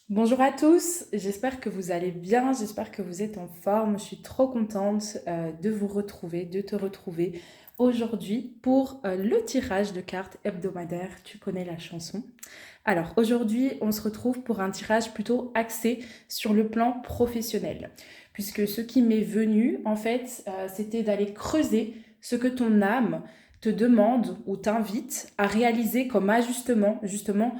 Bonjour à tous, j'espère que vous allez bien, j'espère que vous êtes en forme. Je suis trop contente de vous retrouver, de te retrouver aujourd'hui pour le tirage de cartes hebdomadaire. Tu connais la chanson. Alors aujourd'hui, on se retrouve pour un tirage plutôt axé sur le plan professionnel, puisque ce qui m'est venu, en fait, c'était d'aller creuser ce que ton âme te demande ou t'invite à réaliser comme ajustement, justement,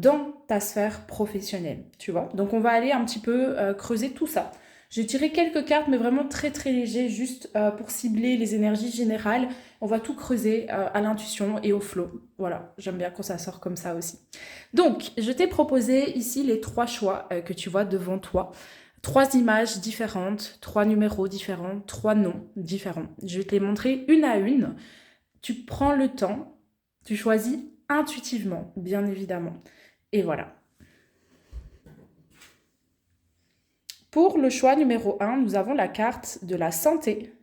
dans ta sphère professionnelle, tu vois. Donc on va aller un petit peu creuser tout ça. J'ai tiré quelques cartes, mais vraiment très très léger, juste pour cibler les énergies générales. On va tout creuser à l'intuition et au flow. Voilà, j'aime bien quand ça sort comme ça aussi. Donc, je t'ai proposé ici les trois choix que tu vois devant toi. Trois images différentes, trois numéros différents, trois noms différents. Je vais te les montrer une à une. Tu prends le temps, tu choisis intuitivement, bien évidemment. Et voilà. Pour le choix numéro un, nous avons la carte de la santé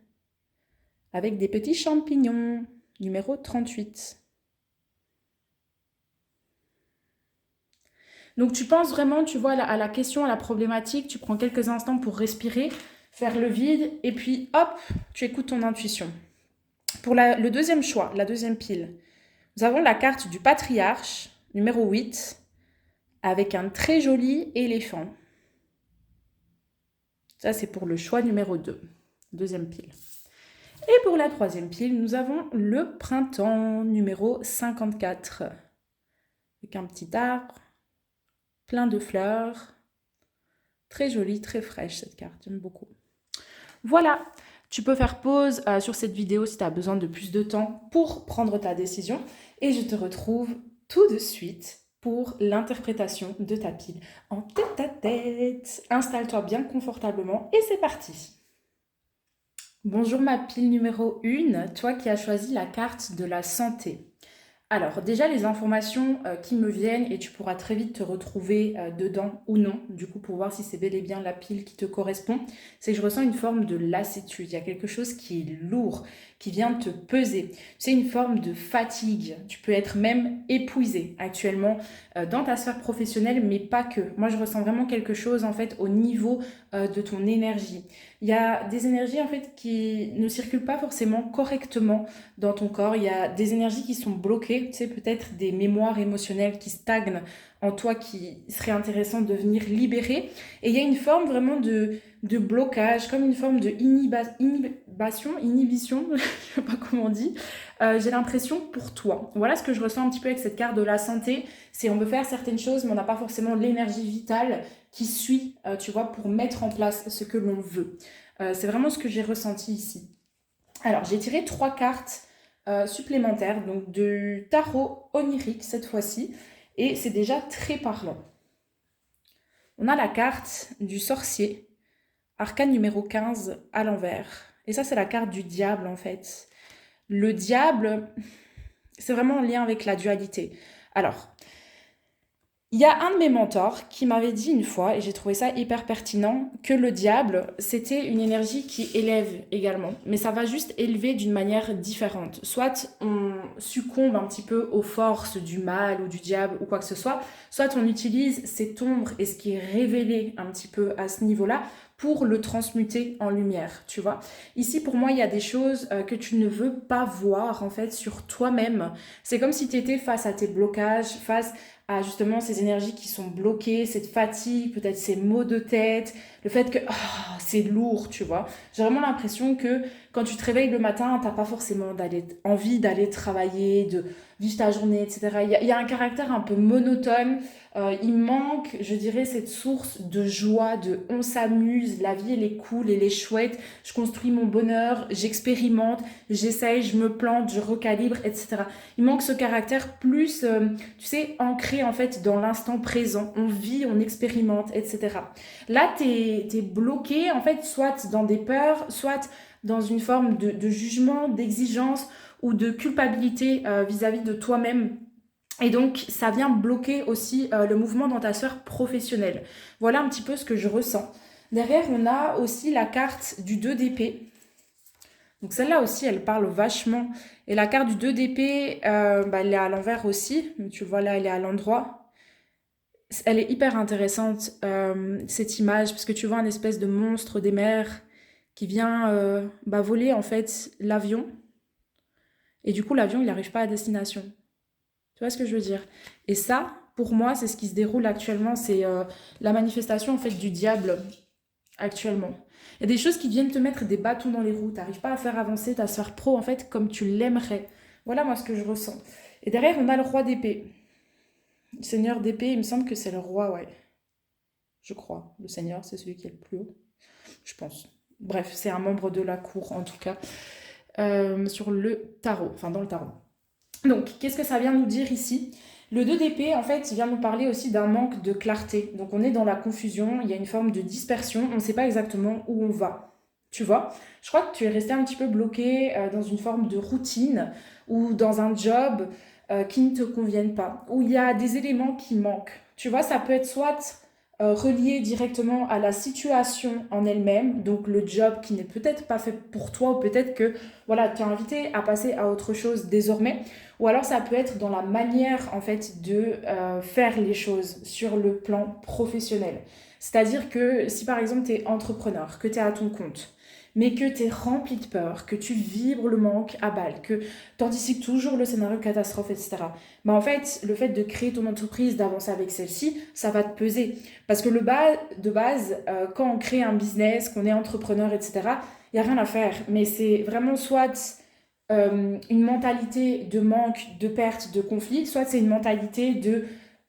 avec des petits champignons, numéro 38. Donc tu penses vraiment, tu vois, à la question, à la problématique, tu prends quelques instants pour respirer, faire le vide, et puis hop, tu écoutes ton intuition. Pour le deuxième choix, la deuxième pile, nous avons la carte du patriarche, numéro 8, avec un très joli éléphant. Ça, c'est pour le choix numéro 2, deuxième pile. Et pour la troisième pile, nous avons le printemps, numéro 54, avec un petit arbre, plein de fleurs. Très jolie, très fraîche cette carte, j'aime beaucoup. Voilà, tu peux faire pause sur cette vidéo si tu as besoin de plus de temps pour prendre ta décision. Et je te retrouve tout de suite pour l'interprétation de ta pile en tête à tête. Installe-toi bien confortablement et c'est parti. Bonjour ma pile numéro 1, toi qui as choisi la carte de la santé. Alors déjà les informations qui me viennent et tu pourras très vite te retrouver dedans ou non, du coup pour voir si c'est bel et bien la pile qui te correspond, c'est que je ressens une forme de lassitude, il y a quelque chose qui est lourd, qui vient te peser, c'est une forme de fatigue, tu peux être même épuisé actuellement dans ta sphère professionnelle mais pas que. Moi je ressens vraiment quelque chose en fait au niveau de ton énergie. Il y a des énergies en fait qui ne circulent pas forcément correctement dans ton corps. Il y a des énergies qui sont bloquées, tu sais, peut-être des mémoires émotionnelles qui stagnent en toi qui serait intéressant de venir libérer. Et il y a une forme vraiment de blocage, comme une forme de inhibition, je ne sais pas comment on dit. J'ai l'impression pour toi. Voilà ce que je ressens un petit peu avec cette carte de la santé. C'est on veut faire certaines choses, mais on n'a pas forcément l'énergie vitale qui suit, tu vois, pour mettre en place ce que l'on veut. C'est vraiment ce que j'ai ressenti ici. Alors, j'ai tiré trois cartes supplémentaires, donc du tarot onirique cette fois-ci, et c'est déjà très parlant. On a la carte du sorcier, arcane numéro 15 à l'envers. Et ça, c'est la carte du diable en fait. Le diable, c'est vraiment en lien avec la dualité. Alors, il y a un de mes mentors qui m'avait dit une fois, et j'ai trouvé ça hyper pertinent, que le diable, c'était une énergie qui élève également. Mais ça va juste élever d'une manière différente. Soit on succombe un petit peu aux forces du mal ou du diable ou quoi que ce soit on utilise cette ombre et ce qui est révélé un petit peu à ce niveau-là pour le transmuter en lumière, tu vois. Ici, pour moi, il y a des choses que tu ne veux pas voir, en fait, sur toi-même. C'est comme si tu étais face à tes blocages, face à justement ces énergies qui sont bloquées, cette fatigue, peut-être ces maux de tête, le fait que c'est lourd, tu vois. J'ai vraiment l'impression que quand tu te réveilles le matin, t'as pas forcément envie d'aller travailler, de vivre ta journée, etc. Il y a un caractère un peu monotone. Il manque, je dirais, cette source de joie, de on s'amuse, la vie elle est cool, elle est chouette, je construis mon bonheur, j'expérimente, j'essaye, je me plante, je recalibre, etc. Il manque ce caractère plus, tu sais, ancré en fait dans l'instant présent. On vit, on expérimente, etc. Là, t'es bloqué en fait, soit dans des peurs, soit dans une forme de jugement, d'exigence ou de culpabilité vis-à-vis de toi-même. Et donc, ça vient bloquer aussi le mouvement dans ta sphère professionnelle. Voilà un petit peu ce que je ressens. Derrière, on a aussi la carte du 2 d'épée. Donc celle-là aussi, elle parle vachement. Et la carte du 2 d'épée, elle est à l'envers aussi. Tu vois là, elle est à l'endroit. Elle est hyper intéressante, cette image, parce que tu vois un espèce de monstre des mers qui vient voler en fait l'avion, et du coup l'avion il n'arrive pas à destination. Tu vois ce que je veux dire? Et ça, pour moi, c'est ce qui se déroule actuellement, c'est la manifestation en fait du diable actuellement. Il y a des choses qui viennent te mettre des bâtons dans les roues, tu n'arrives pas à faire avancer ta sphère pro en fait comme tu l'aimerais. Voilà moi ce que je ressens. Et derrière, on a le roi d'épée. Le seigneur d'épée, il me semble que c'est le roi, ouais. Je crois. Le seigneur, c'est celui qui est le plus haut. Je pense. Bref, c'est un membre de la cour, en tout cas, sur le tarot, enfin dans le tarot. Donc, qu'est-ce que ça vient nous dire ici? Le 2 d'épée, en fait, vient nous parler aussi d'un manque de clarté. Donc, on est dans la confusion, il y a une forme de dispersion, on ne sait pas exactement où on va. Tu vois? Je crois que tu es resté un petit peu bloqué dans une forme de routine ou dans un job qui ne te conviennent pas, où il y a des éléments qui manquent. Tu vois, ça peut être soit relié directement à la situation en elle-même, donc le job qui n'est peut-être pas fait pour toi, ou peut-être que voilà, tu es invité à passer à autre chose désormais, ou alors ça peut être dans la manière en fait de faire les choses sur le plan professionnel. C'est-à-dire que si par exemple tu es entrepreneur, que tu es à ton compte, mais que tu es rempli de peur, que tu vibres le manque à balle, que tu anticipes toujours le scénario catastrophe, etc. En fait, le fait de créer ton entreprise, d'avancer avec celle-ci, ça va te peser. Parce que de base, quand on crée un business, qu'on est entrepreneur, etc., il n'y a rien à faire. Mais c'est vraiment soit une mentalité de manque, de perte, de conflit, soit c'est une mentalité de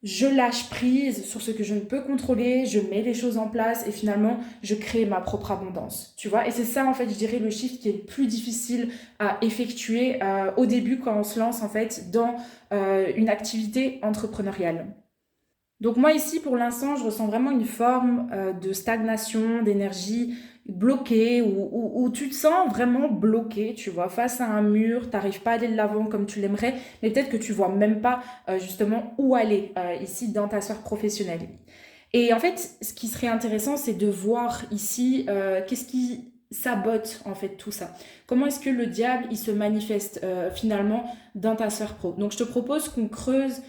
je lâche prise sur ce que je ne peux contrôler, je mets les choses en place et finalement je crée ma propre abondance, tu vois. Et c'est ça en fait, je dirais, le shift qui est le plus difficile à effectuer au début quand on se lance en fait dans une activité entrepreneuriale. Donc moi ici, pour l'instant, je ressens vraiment une forme de stagnation, d'énergie bloquée, où tu te sens vraiment bloqué, tu vois, face à un mur, t'arrives pas à aller de l'avant comme tu l'aimerais, mais peut-être que tu vois même pas justement où aller ici dans ta sphère professionnelle. Et en fait, ce qui serait intéressant, c'est de voir ici qu'est-ce qui sabote en fait tout ça. Comment est-ce que le diable, il se manifeste finalement dans ta sphère pro. Donc je te propose qu'on creuse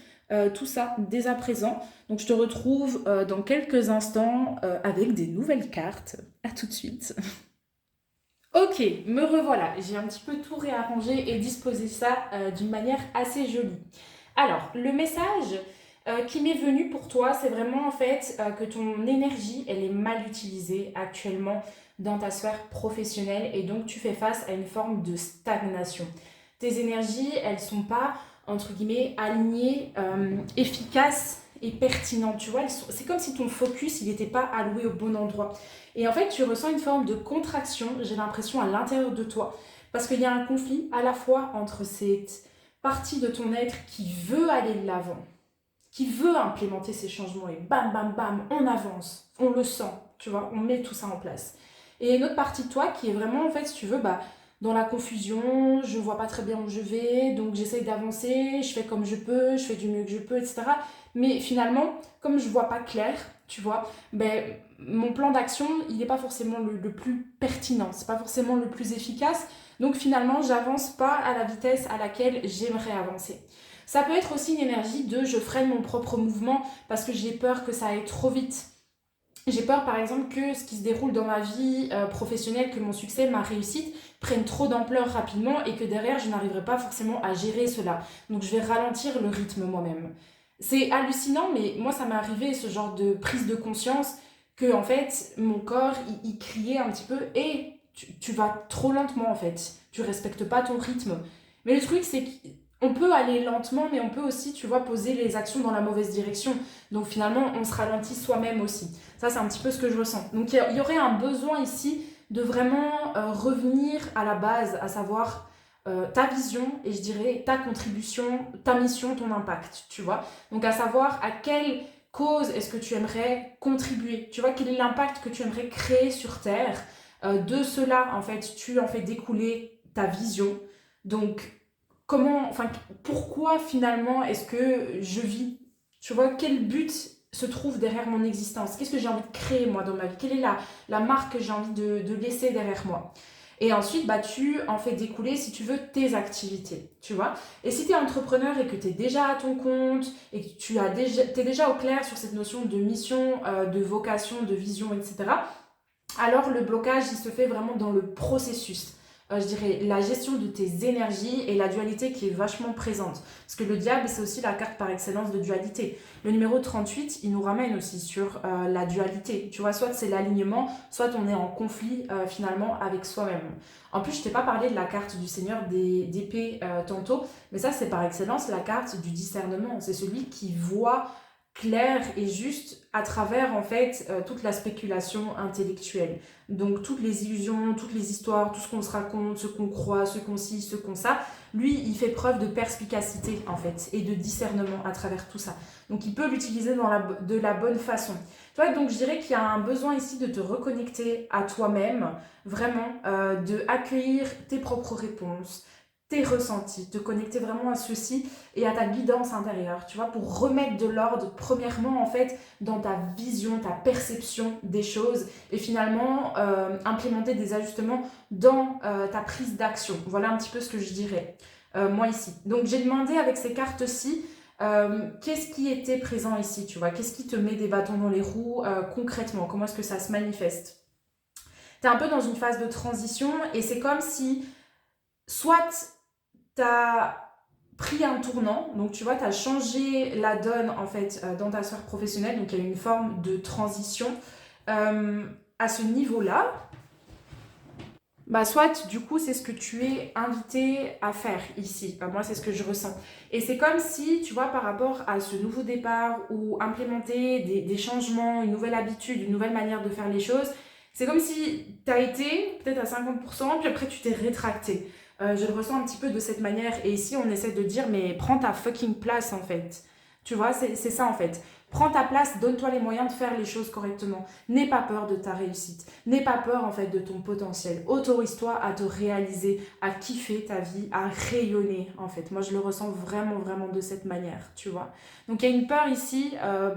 tout ça dès à présent. Donc je te retrouve dans quelques instants avec des nouvelles cartes. À tout de suite. Ok, me revoilà. J'ai un petit peu tout réarrangé et disposé ça d'une manière assez jolie. Alors, le message qui m'est venu pour toi, c'est vraiment en fait que ton énergie, elle est mal utilisée actuellement dans ta sphère professionnelle et donc tu fais face à une forme de stagnation. Tes énergies, elles sont pas, entre guillemets, alignées, efficaces et pertinentes. Tu vois, c'est comme si ton focus, il n'était pas alloué au bon endroit. Et en fait, tu ressens une forme de contraction, j'ai l'impression, à l'intérieur de toi. Parce qu'il y a un conflit à la fois entre cette partie de ton être qui veut aller de l'avant, qui veut implémenter ces changements et bam, bam, bam, on avance, on le sent, tu vois, on met tout ça en place. Et une autre partie de toi qui est vraiment, en fait, si tu veux, dans la confusion, je vois pas très bien où je vais, donc j'essaye d'avancer, je fais comme je peux, je fais du mieux que je peux, etc. Mais finalement, comme je vois pas clair, tu vois, mon plan d'action, il n'est pas forcément le plus pertinent, c'est pas forcément le plus efficace, donc finalement, j'avance pas à la vitesse à laquelle j'aimerais avancer. Ça peut être aussi une énergie de je freine mon propre mouvement parce que j'ai peur que ça aille trop vite. J'ai peur par exemple que ce qui se déroule dans ma vie professionnelle, que mon succès, ma réussite prenne trop d'ampleur rapidement et que derrière je n'arriverai pas forcément à gérer cela. Donc je vais ralentir le rythme moi-même. C'est hallucinant, mais moi ça m'est arrivé ce genre de prise de conscience que en fait mon corps il criait un petit peu et tu vas trop lentement en fait, tu respectes pas ton rythme. Mais le truc c'est qu'on peut aller lentement, mais on peut aussi, tu vois, poser les actions dans la mauvaise direction. Donc finalement, on se ralentit soi-même aussi. Ça, c'est un petit peu ce que je ressens. Donc il y aurait un besoin ici de vraiment revenir à la base, à savoir ta vision et je dirais ta contribution, ta mission, ton impact, tu vois. Donc à savoir à quelle cause est-ce que tu aimerais contribuer, tu vois, quel est l'impact que tu aimerais créer sur Terre. De cela, en fait, tu en fais découler ta vision. Donc pourquoi finalement est-ce que je vis? Tu vois, quel but se trouve derrière mon existence? Qu'est-ce que j'ai envie de créer moi dans ma vie? Quelle est la marque que j'ai envie de laisser derrière moi? Et ensuite, bah, tu en fais découler, si tu veux, tes activités, tu vois. Et si tu es entrepreneur et que tu es déjà à ton compte et que t'es déjà au clair sur cette notion de mission, de vocation, de vision, etc., alors le blocage, il se fait vraiment dans le processus. Je dirais la gestion de tes énergies et la dualité qui est vachement présente. Parce que le diable, c'est aussi la carte par excellence de dualité. Le numéro 38, il nous ramène aussi sur la dualité. Tu vois, soit c'est l'alignement, soit on est en conflit finalement avec soi-même. En plus, je t'ai pas parlé de la carte du Seigneur d'épée tantôt, mais ça, c'est par excellence la carte du discernement. C'est celui qui voit clair et juste à travers en fait toute la spéculation intellectuelle. Donc toutes les illusions, toutes les histoires, tout ce qu'on se raconte, ce qu'on croit, ce qu'on ci, ce qu'on ça, lui il fait preuve de perspicacité en fait et de discernement à travers tout ça. Donc il peut l'utiliser de la bonne façon. Tu vois, donc je dirais qu'il y a un besoin ici de te reconnecter à toi-même, vraiment, de accueillir tes propres réponses, tes ressentis, te connecter vraiment à ceci et à ta guidance intérieure, tu vois, pour remettre de l'ordre, premièrement, en fait, dans ta vision, ta perception des choses et finalement implémenter des ajustements dans ta prise d'action. Voilà un petit peu ce que je dirais, moi ici. Donc, j'ai demandé avec ces cartes-ci, qu'est-ce qui était présent ici, tu vois, qu'est-ce qui te met des bâtons dans les roues concrètement, comment est-ce que ça se manifeste? Tu es un peu dans une phase de transition et c'est comme si soit tu as pris un tournant, donc tu vois, tu as changé la donne en fait dans ta sphère professionnelle, donc il y a une forme de transition à ce niveau-là. Bah soit du coup c'est ce que tu es invité à faire ici, moi c'est ce que je ressens. Et c'est comme si, tu vois, par rapport à ce nouveau départ ou implémenter des changements, une nouvelle habitude, une nouvelle manière de faire les choses, c'est comme si tu as été peut-être à 50%, puis après tu t'es rétracté. Je le ressens un petit peu de cette manière. Et ici, on essaie de dire, mais prends ta fucking place, en fait. Tu vois, c'est ça, en fait. Prends ta place, donne-toi les moyens de faire les choses correctement. N'aie pas peur de ta réussite. N'aie pas peur, en fait, de ton potentiel. Autorise-toi à te réaliser, à kiffer ta vie, à rayonner, en fait. Moi, je le ressens vraiment, vraiment de cette manière, tu vois. Donc, il y a une peur ici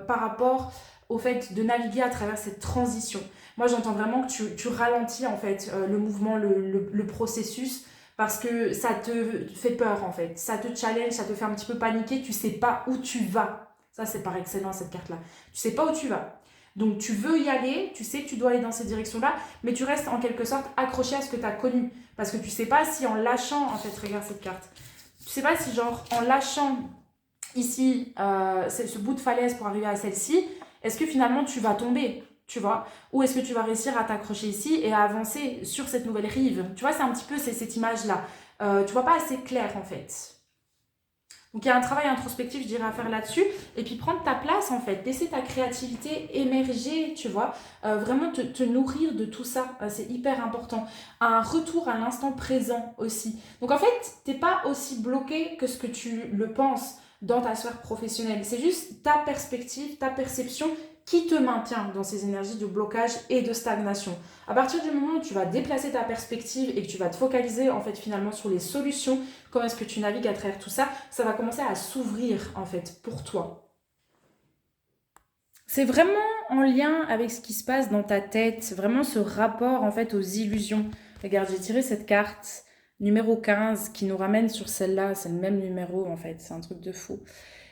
par rapport au fait de naviguer à travers cette transition. Moi, j'entends vraiment que tu ralentis, en fait, le mouvement, le processus, parce que ça te fait peur en fait, ça te challenge, ça te fait un petit peu paniquer, tu sais pas où tu vas. Ça c'est par excellence cette carte-là. Tu sais pas où tu vas. Donc tu veux y aller, tu sais que tu dois aller dans cette direction-là, mais tu restes en quelque sorte accroché à ce que tu as connu. Parce que tu sais pas si en lâchant, en fait, regarde cette carte, tu sais pas si genre en lâchant ici ce bout de falaise pour arriver à celle-ci, est-ce que finalement tu vas tomber, tu vois, ou est-ce que tu vas réussir à t'accrocher ici et à avancer sur cette nouvelle rive, tu vois, c'est un petit peu cette image-là. Tu vois pas assez clair en fait. Donc il y a un travail introspectif, je dirais, à faire là-dessus. Et puis prendre ta place, en fait. Laisser ta créativité émerger, tu vois. Vraiment te nourrir de tout ça. C'est hyper important. Un retour à l'instant présent aussi. Donc en fait, t'es pas aussi bloqué que ce que tu le penses dans ta sphère professionnelle. C'est juste ta perspective, ta perception qui te maintient dans ces énergies de blocage et de stagnation. À partir du moment où tu vas déplacer ta perspective et que tu vas te focaliser en fait finalement sur les solutions, comment est-ce que tu navigues à travers tout ça, ça va commencer à s'ouvrir en fait pour toi. C'est vraiment en lien avec ce qui se passe dans ta tête, vraiment ce rapport en fait aux illusions. Regarde, j'ai tiré cette carte numéro 15 qui nous ramène sur celle-là, c'est le même numéro en fait, c'est un truc de fou.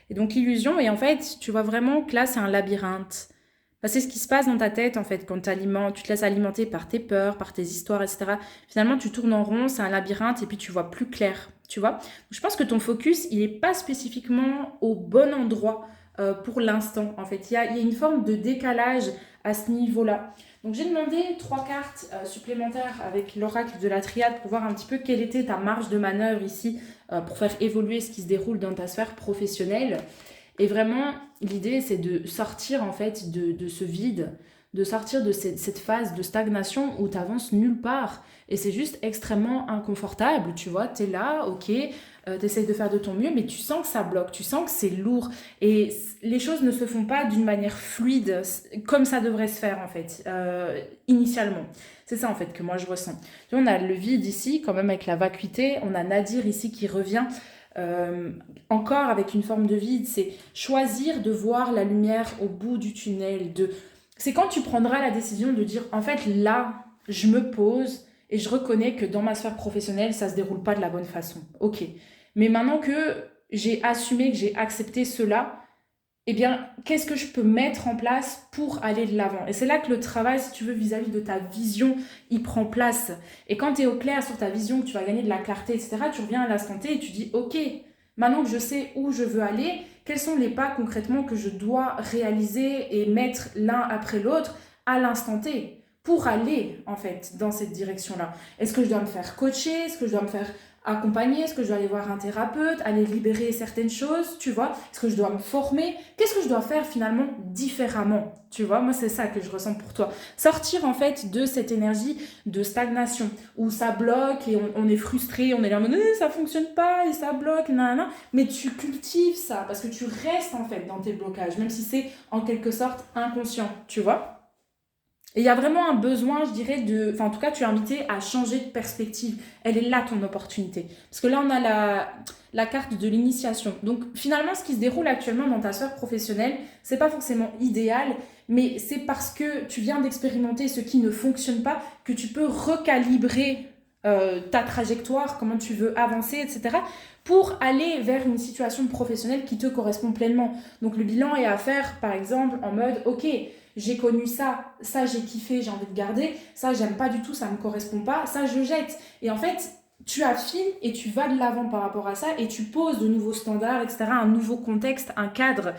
Et donc l'illusion, et en fait, tu vois vraiment que là, c'est un labyrinthe. Enfin, c'est ce qui se passe dans ta tête, en fait, quand tu te laisses alimenter par tes peurs, par tes histoires, etc. Finalement, tu tournes en rond, c'est un labyrinthe, et puis tu vois plus clair, tu vois. Donc, je pense que ton focus, il n'est pas spécifiquement au bon endroit pour l'instant, en fait. Il y a une forme de décalage à ce niveau-là. Donc, j'ai demandé 3 cartes supplémentaires avec l'oracle de la triade pour voir un petit peu quelle était ta marge de manœuvre ici pour faire évoluer ce qui se déroule dans ta sphère professionnelle. Et vraiment, l'idée, c'est de sortir en fait de ce vide, de sortir de cette phase de stagnation où tu avances nulle part. Et c'est juste extrêmement inconfortable, tu vois, tu es là, ok, tu essayes de faire de ton mieux, mais tu sens que ça bloque, tu sens que c'est lourd. Et les choses ne se font pas d'une manière fluide, comme ça devrait se faire en fait, initialement. C'est ça en fait que moi je ressens. Tu vois, on a le vide ici, quand même avec la vacuité, on a Nadir ici qui revient. Encore avec une forme de vide, c'est choisir de voir la lumière au bout du tunnel. C'est quand tu prendras la décision de dire, en fait, là, je me pose et je reconnais que dans ma sphère professionnelle, ça se déroule pas de la bonne façon. Ok. Mais maintenant que j'ai assumé, que j'ai accepté cela, eh bien, qu'est-ce que je peux mettre en place pour aller de l'avant? Et c'est là que le travail, si tu veux, vis-à-vis de ta vision, il prend place. Et quand tu es au clair sur ta vision, que tu vas gagner de la clarté, etc., tu reviens à l'instant T et tu dis, ok, maintenant que je sais où je veux aller, quels sont les pas concrètement que je dois réaliser et mettre l'un après l'autre à l'instant T pour aller, en fait, dans cette direction-là? Est-ce que je dois me faire coacher? Est-ce que je dois me faire accompagner? Est-ce que je dois aller voir un thérapeute, aller libérer certaines choses, tu vois? Est-ce que je dois me former? Qu'est-ce que je dois faire finalement différemment? Tu vois, moi c'est ça que je ressens pour toi. Sortir en fait de cette énergie de stagnation où ça bloque et on est frustré, on est là en mode ça fonctionne pas et ça bloque, nanana. Mais tu cultives ça parce que tu restes en fait dans tes blocages, même si c'est en quelque sorte inconscient, tu vois? Et il y a vraiment un besoin, je dirais, de... Enfin, en tout cas, tu es invité à changer de perspective. Elle est là, ton opportunité. Parce que là, on a la carte de l'initiation. Donc, finalement, ce qui se déroule actuellement dans ta sphère professionnelle, c'est pas forcément idéal, mais c'est parce que tu viens d'expérimenter ce qui ne fonctionne pas que tu peux recalibrer ta trajectoire, comment tu veux avancer, etc., pour aller vers une situation professionnelle qui te correspond pleinement. Donc, le bilan est à faire, par exemple, en mode, ok, j'ai connu ça, ça j'ai kiffé, j'ai envie de garder, ça j'aime pas du tout, ça me correspond pas, ça je jette. Et en fait, tu affines et tu vas de l'avant par rapport à ça et tu poses de nouveaux standards, etc., un nouveau contexte, un cadre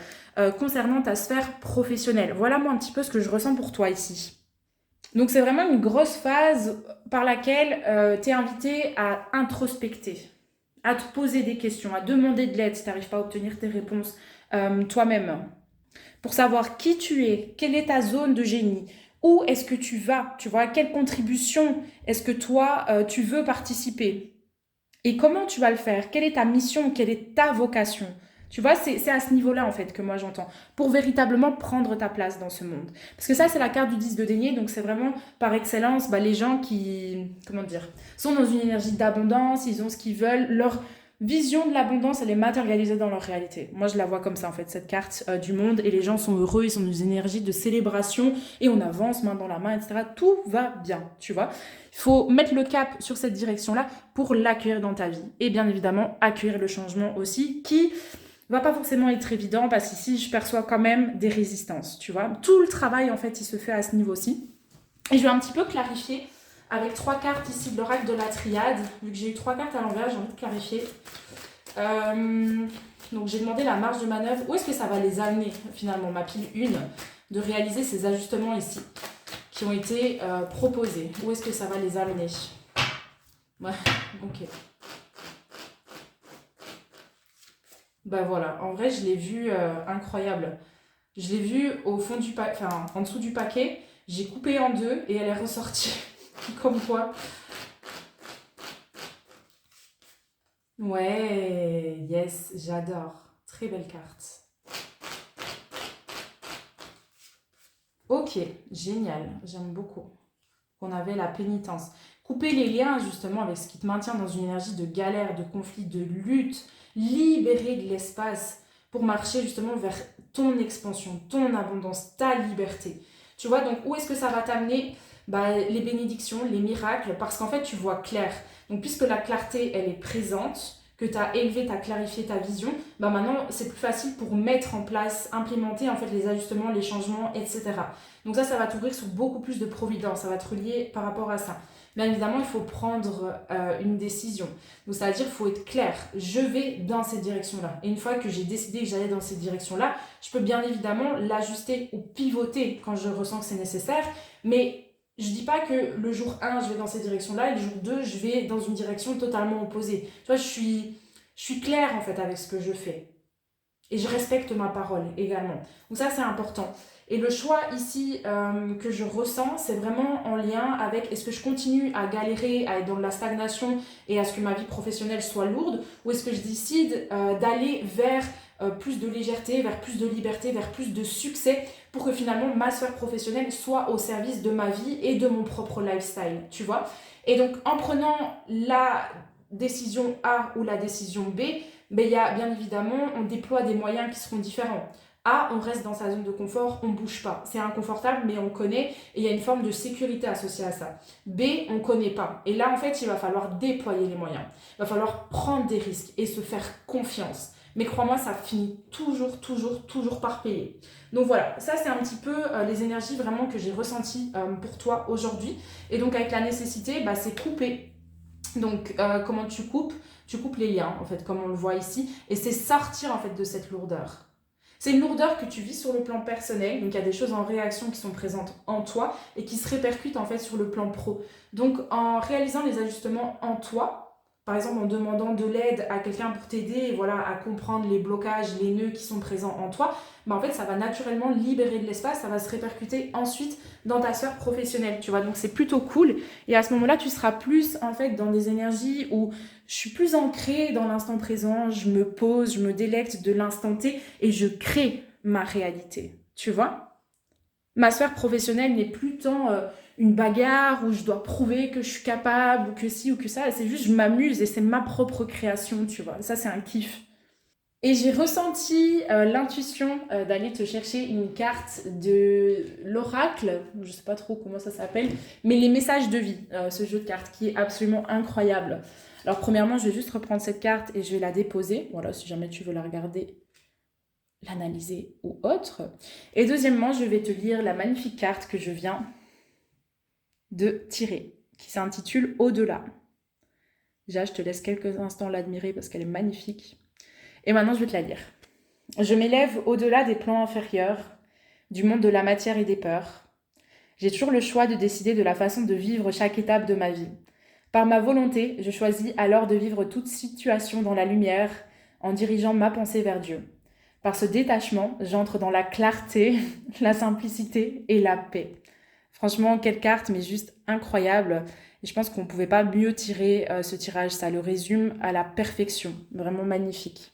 concernant ta sphère professionnelle. Voilà moi un petit peu ce que je ressens pour toi ici. Donc c'est vraiment une grosse phase par laquelle tu es invité à introspecter, à te poser des questions, à demander de l'aide si tu n'arrives pas à obtenir tes réponses toi-même, pour savoir qui tu es, quelle est ta zone de génie, où est-ce que tu vas, tu vois, quelle contribution est-ce que toi, tu veux participer et comment tu vas le faire, quelle est ta mission, quelle est ta vocation. Tu vois, c'est à ce niveau-là, en fait, que moi j'entends, pour véritablement prendre ta place dans ce monde. Parce que ça, c'est la carte du 10 de denier, donc c'est vraiment, par excellence, les gens qui, comment dire, sont dans une énergie d'abondance, ils ont ce qu'ils veulent, leur vision de l'abondance, elle est matérialisée dans leur réalité. Moi, je la vois comme ça, en fait, cette carte du monde, et les gens sont heureux, ils sont dans une énergie de célébration, et on avance main dans la main, etc. Tout va bien, tu vois. Il faut mettre le cap sur cette direction-là pour l'accueillir dans ta vie. Et bien évidemment, accueillir le changement aussi, qui va pas forcément être évident, parce qu'ici, je perçois quand même des résistances, tu vois. Tout le travail, en fait, il se fait à ce niveau-ci. Et je vais un petit peu clarifier avec 3 cartes ici de l'oracle de la triade. Vu que j'ai eu 3 cartes à l'envers, j'ai envie de clarifier. Donc j'ai demandé la marge de manœuvre. Où est-ce que ça va les amener finalement, ma pile 1, de réaliser ces ajustements ici qui ont été proposés. Où est-ce que ça va les amener? Ouais, ok. Bah voilà, en vrai je l'ai vu incroyable. Je l'ai vu au fond du paquet, enfin en dessous du paquet. J'ai coupé en deux et elle est ressortie. Comme quoi. Ouais, yes, j'adore. Très belle carte. Ok, génial, j'aime beaucoup. On avait la pénitence. Couper les liens justement avec ce qui te maintient dans une énergie de galère, de conflit, de lutte. Libérer de l'espace pour marcher justement vers ton expansion, ton abondance, ta liberté. Tu vois, donc où est-ce que ça va t'amener? Les bénédictions, les miracles, parce qu'en fait tu vois clair. Donc puisque la clarté elle est présente, que tu as élevé, tu as clarifié ta vision, maintenant c'est plus facile pour mettre en place, implémenter en fait les ajustements, les changements, etc. Donc ça va t'ouvrir sur beaucoup plus de providence, ça va te relier par rapport à ça. Bien évidemment, il faut prendre une décision. Donc ça veut dire qu'il faut être clair, je vais dans cette direction-là. Et une fois que j'ai décidé que j'allais dans cette direction-là, je peux bien évidemment l'ajuster ou pivoter quand je ressens que c'est nécessaire, mais je dis pas que le jour 1, je vais dans cette direction-là et le jour 2, je vais dans une direction totalement opposée. Tu vois, je suis claire en fait avec ce que je fais. Et je respecte ma parole également. Donc ça, c'est important. Et le choix ici que je ressens, c'est vraiment en lien avec est-ce que je continue à galérer, à être dans de la stagnation et à ce que ma vie professionnelle soit lourde, ou est-ce que je décide d'aller vers plus de légèreté, vers plus de liberté, vers plus de succès pour que finalement ma sphère professionnelle soit au service de ma vie et de mon propre lifestyle, tu vois. Et donc en prenant la décision A ou la décision B, il y a bien évidemment, on déploie des moyens qui seront différents. A, on reste dans sa zone de confort, on bouge pas. C'est inconfortable, mais on connaît et il y a une forme de sécurité associée à ça. B, on connaît pas. Et là, en fait, il va falloir déployer les moyens. Il va falloir prendre des risques et se faire confiance. Mais crois-moi, ça finit toujours par payer. Donc voilà, ça c'est un petit peu les énergies vraiment que j'ai ressenties pour toi aujourd'hui. Et donc avec la nécessité, c'est couper. Donc comment tu coupes? Tu coupes les liens en fait, comme on le voit ici. Et c'est sortir en fait de cette lourdeur. C'est une lourdeur que tu vis sur le plan personnel. Donc il y a des choses en réaction qui sont présentes en toi et qui se répercutent en fait sur le plan pro. Donc en réalisant les ajustements en toi, par exemple en demandant de l'aide à quelqu'un pour t'aider, voilà, à comprendre les blocages, les nœuds qui sont présents en toi, en fait ça va naturellement libérer de l'espace, ça va se répercuter ensuite dans ta sphère professionnelle, tu vois. Donc c'est plutôt cool. Et à ce moment-là, tu seras plus en fait dans des énergies où je suis plus ancrée dans l'instant présent, je me pose, je me délecte de l'instant T et je crée ma réalité, tu vois. Ma sphère professionnelle n'est plus tant une bagarre où je dois prouver que je suis capable ou que ci ou que ça. C'est juste je m'amuse et c'est ma propre création, tu vois. Ça, c'est un kiff. Et j'ai ressenti l'intuition d'aller te chercher une carte de l'oracle, je sais pas trop comment ça s'appelle, mais les messages de vie, ce jeu de cartes qui est absolument incroyable. Alors premièrement, je vais juste reprendre cette carte et je vais la déposer, voilà, si jamais tu veux la regarder, l'analyser ou autre. Et deuxièmement, je vais te lire la magnifique carte que je viens de tirer, qui s'intitule Au-delà. Déjà, je te laisse quelques instants l'admirer parce qu'elle est magnifique. Et maintenant, je vais te la lire. Je m'élève au-delà des plans inférieurs, du monde de la matière et des peurs. J'ai toujours le choix de décider de la façon de vivre chaque étape de ma vie. Par ma volonté, je choisis alors de vivre toute situation dans la lumière, en dirigeant ma pensée vers Dieu. Par ce détachement, j'entre dans la clarté, la simplicité et la paix. Franchement, quelle carte, mais juste incroyable. Et je pense qu'on ne pouvait pas mieux tirer ce tirage. Ça le résume à la perfection. Vraiment magnifique.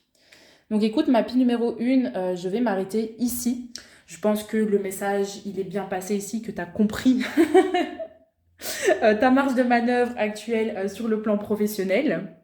Donc écoute, ma pile numéro 1, je vais m'arrêter ici. Je pense que le message, il est bien passé ici, que tu as compris ta marge de manœuvre actuelle sur le plan professionnel.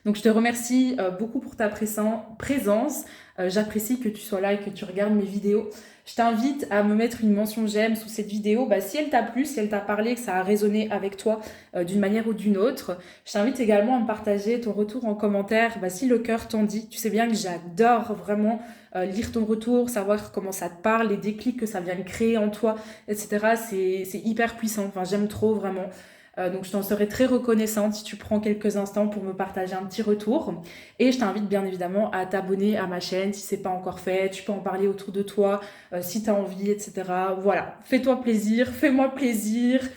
Donc je te remercie beaucoup pour ta présence. J'apprécie que tu sois là et que tu regardes mes vidéos. Je t'invite à me mettre une mention j'aime sous cette vidéo. Si elle t'a plu, si elle t'a parlé, que ça a résonné avec toi d'une manière ou d'une autre. Je t'invite également à me partager ton retour en commentaire si le cœur t'en dit. Tu sais bien que j'adore vraiment lire ton retour, savoir comment ça te parle, les déclics que ça vient de créer en toi, etc. C'est hyper puissant. Enfin, j'aime trop vraiment. Donc je t'en serais très reconnaissante si tu prends quelques instants pour me partager un petit retour. Et je t'invite bien évidemment à t'abonner à ma chaîne si c'est pas encore fait. Tu peux en parler autour de toi si tu as envie, etc. Voilà, fais-toi plaisir, fais-moi plaisir.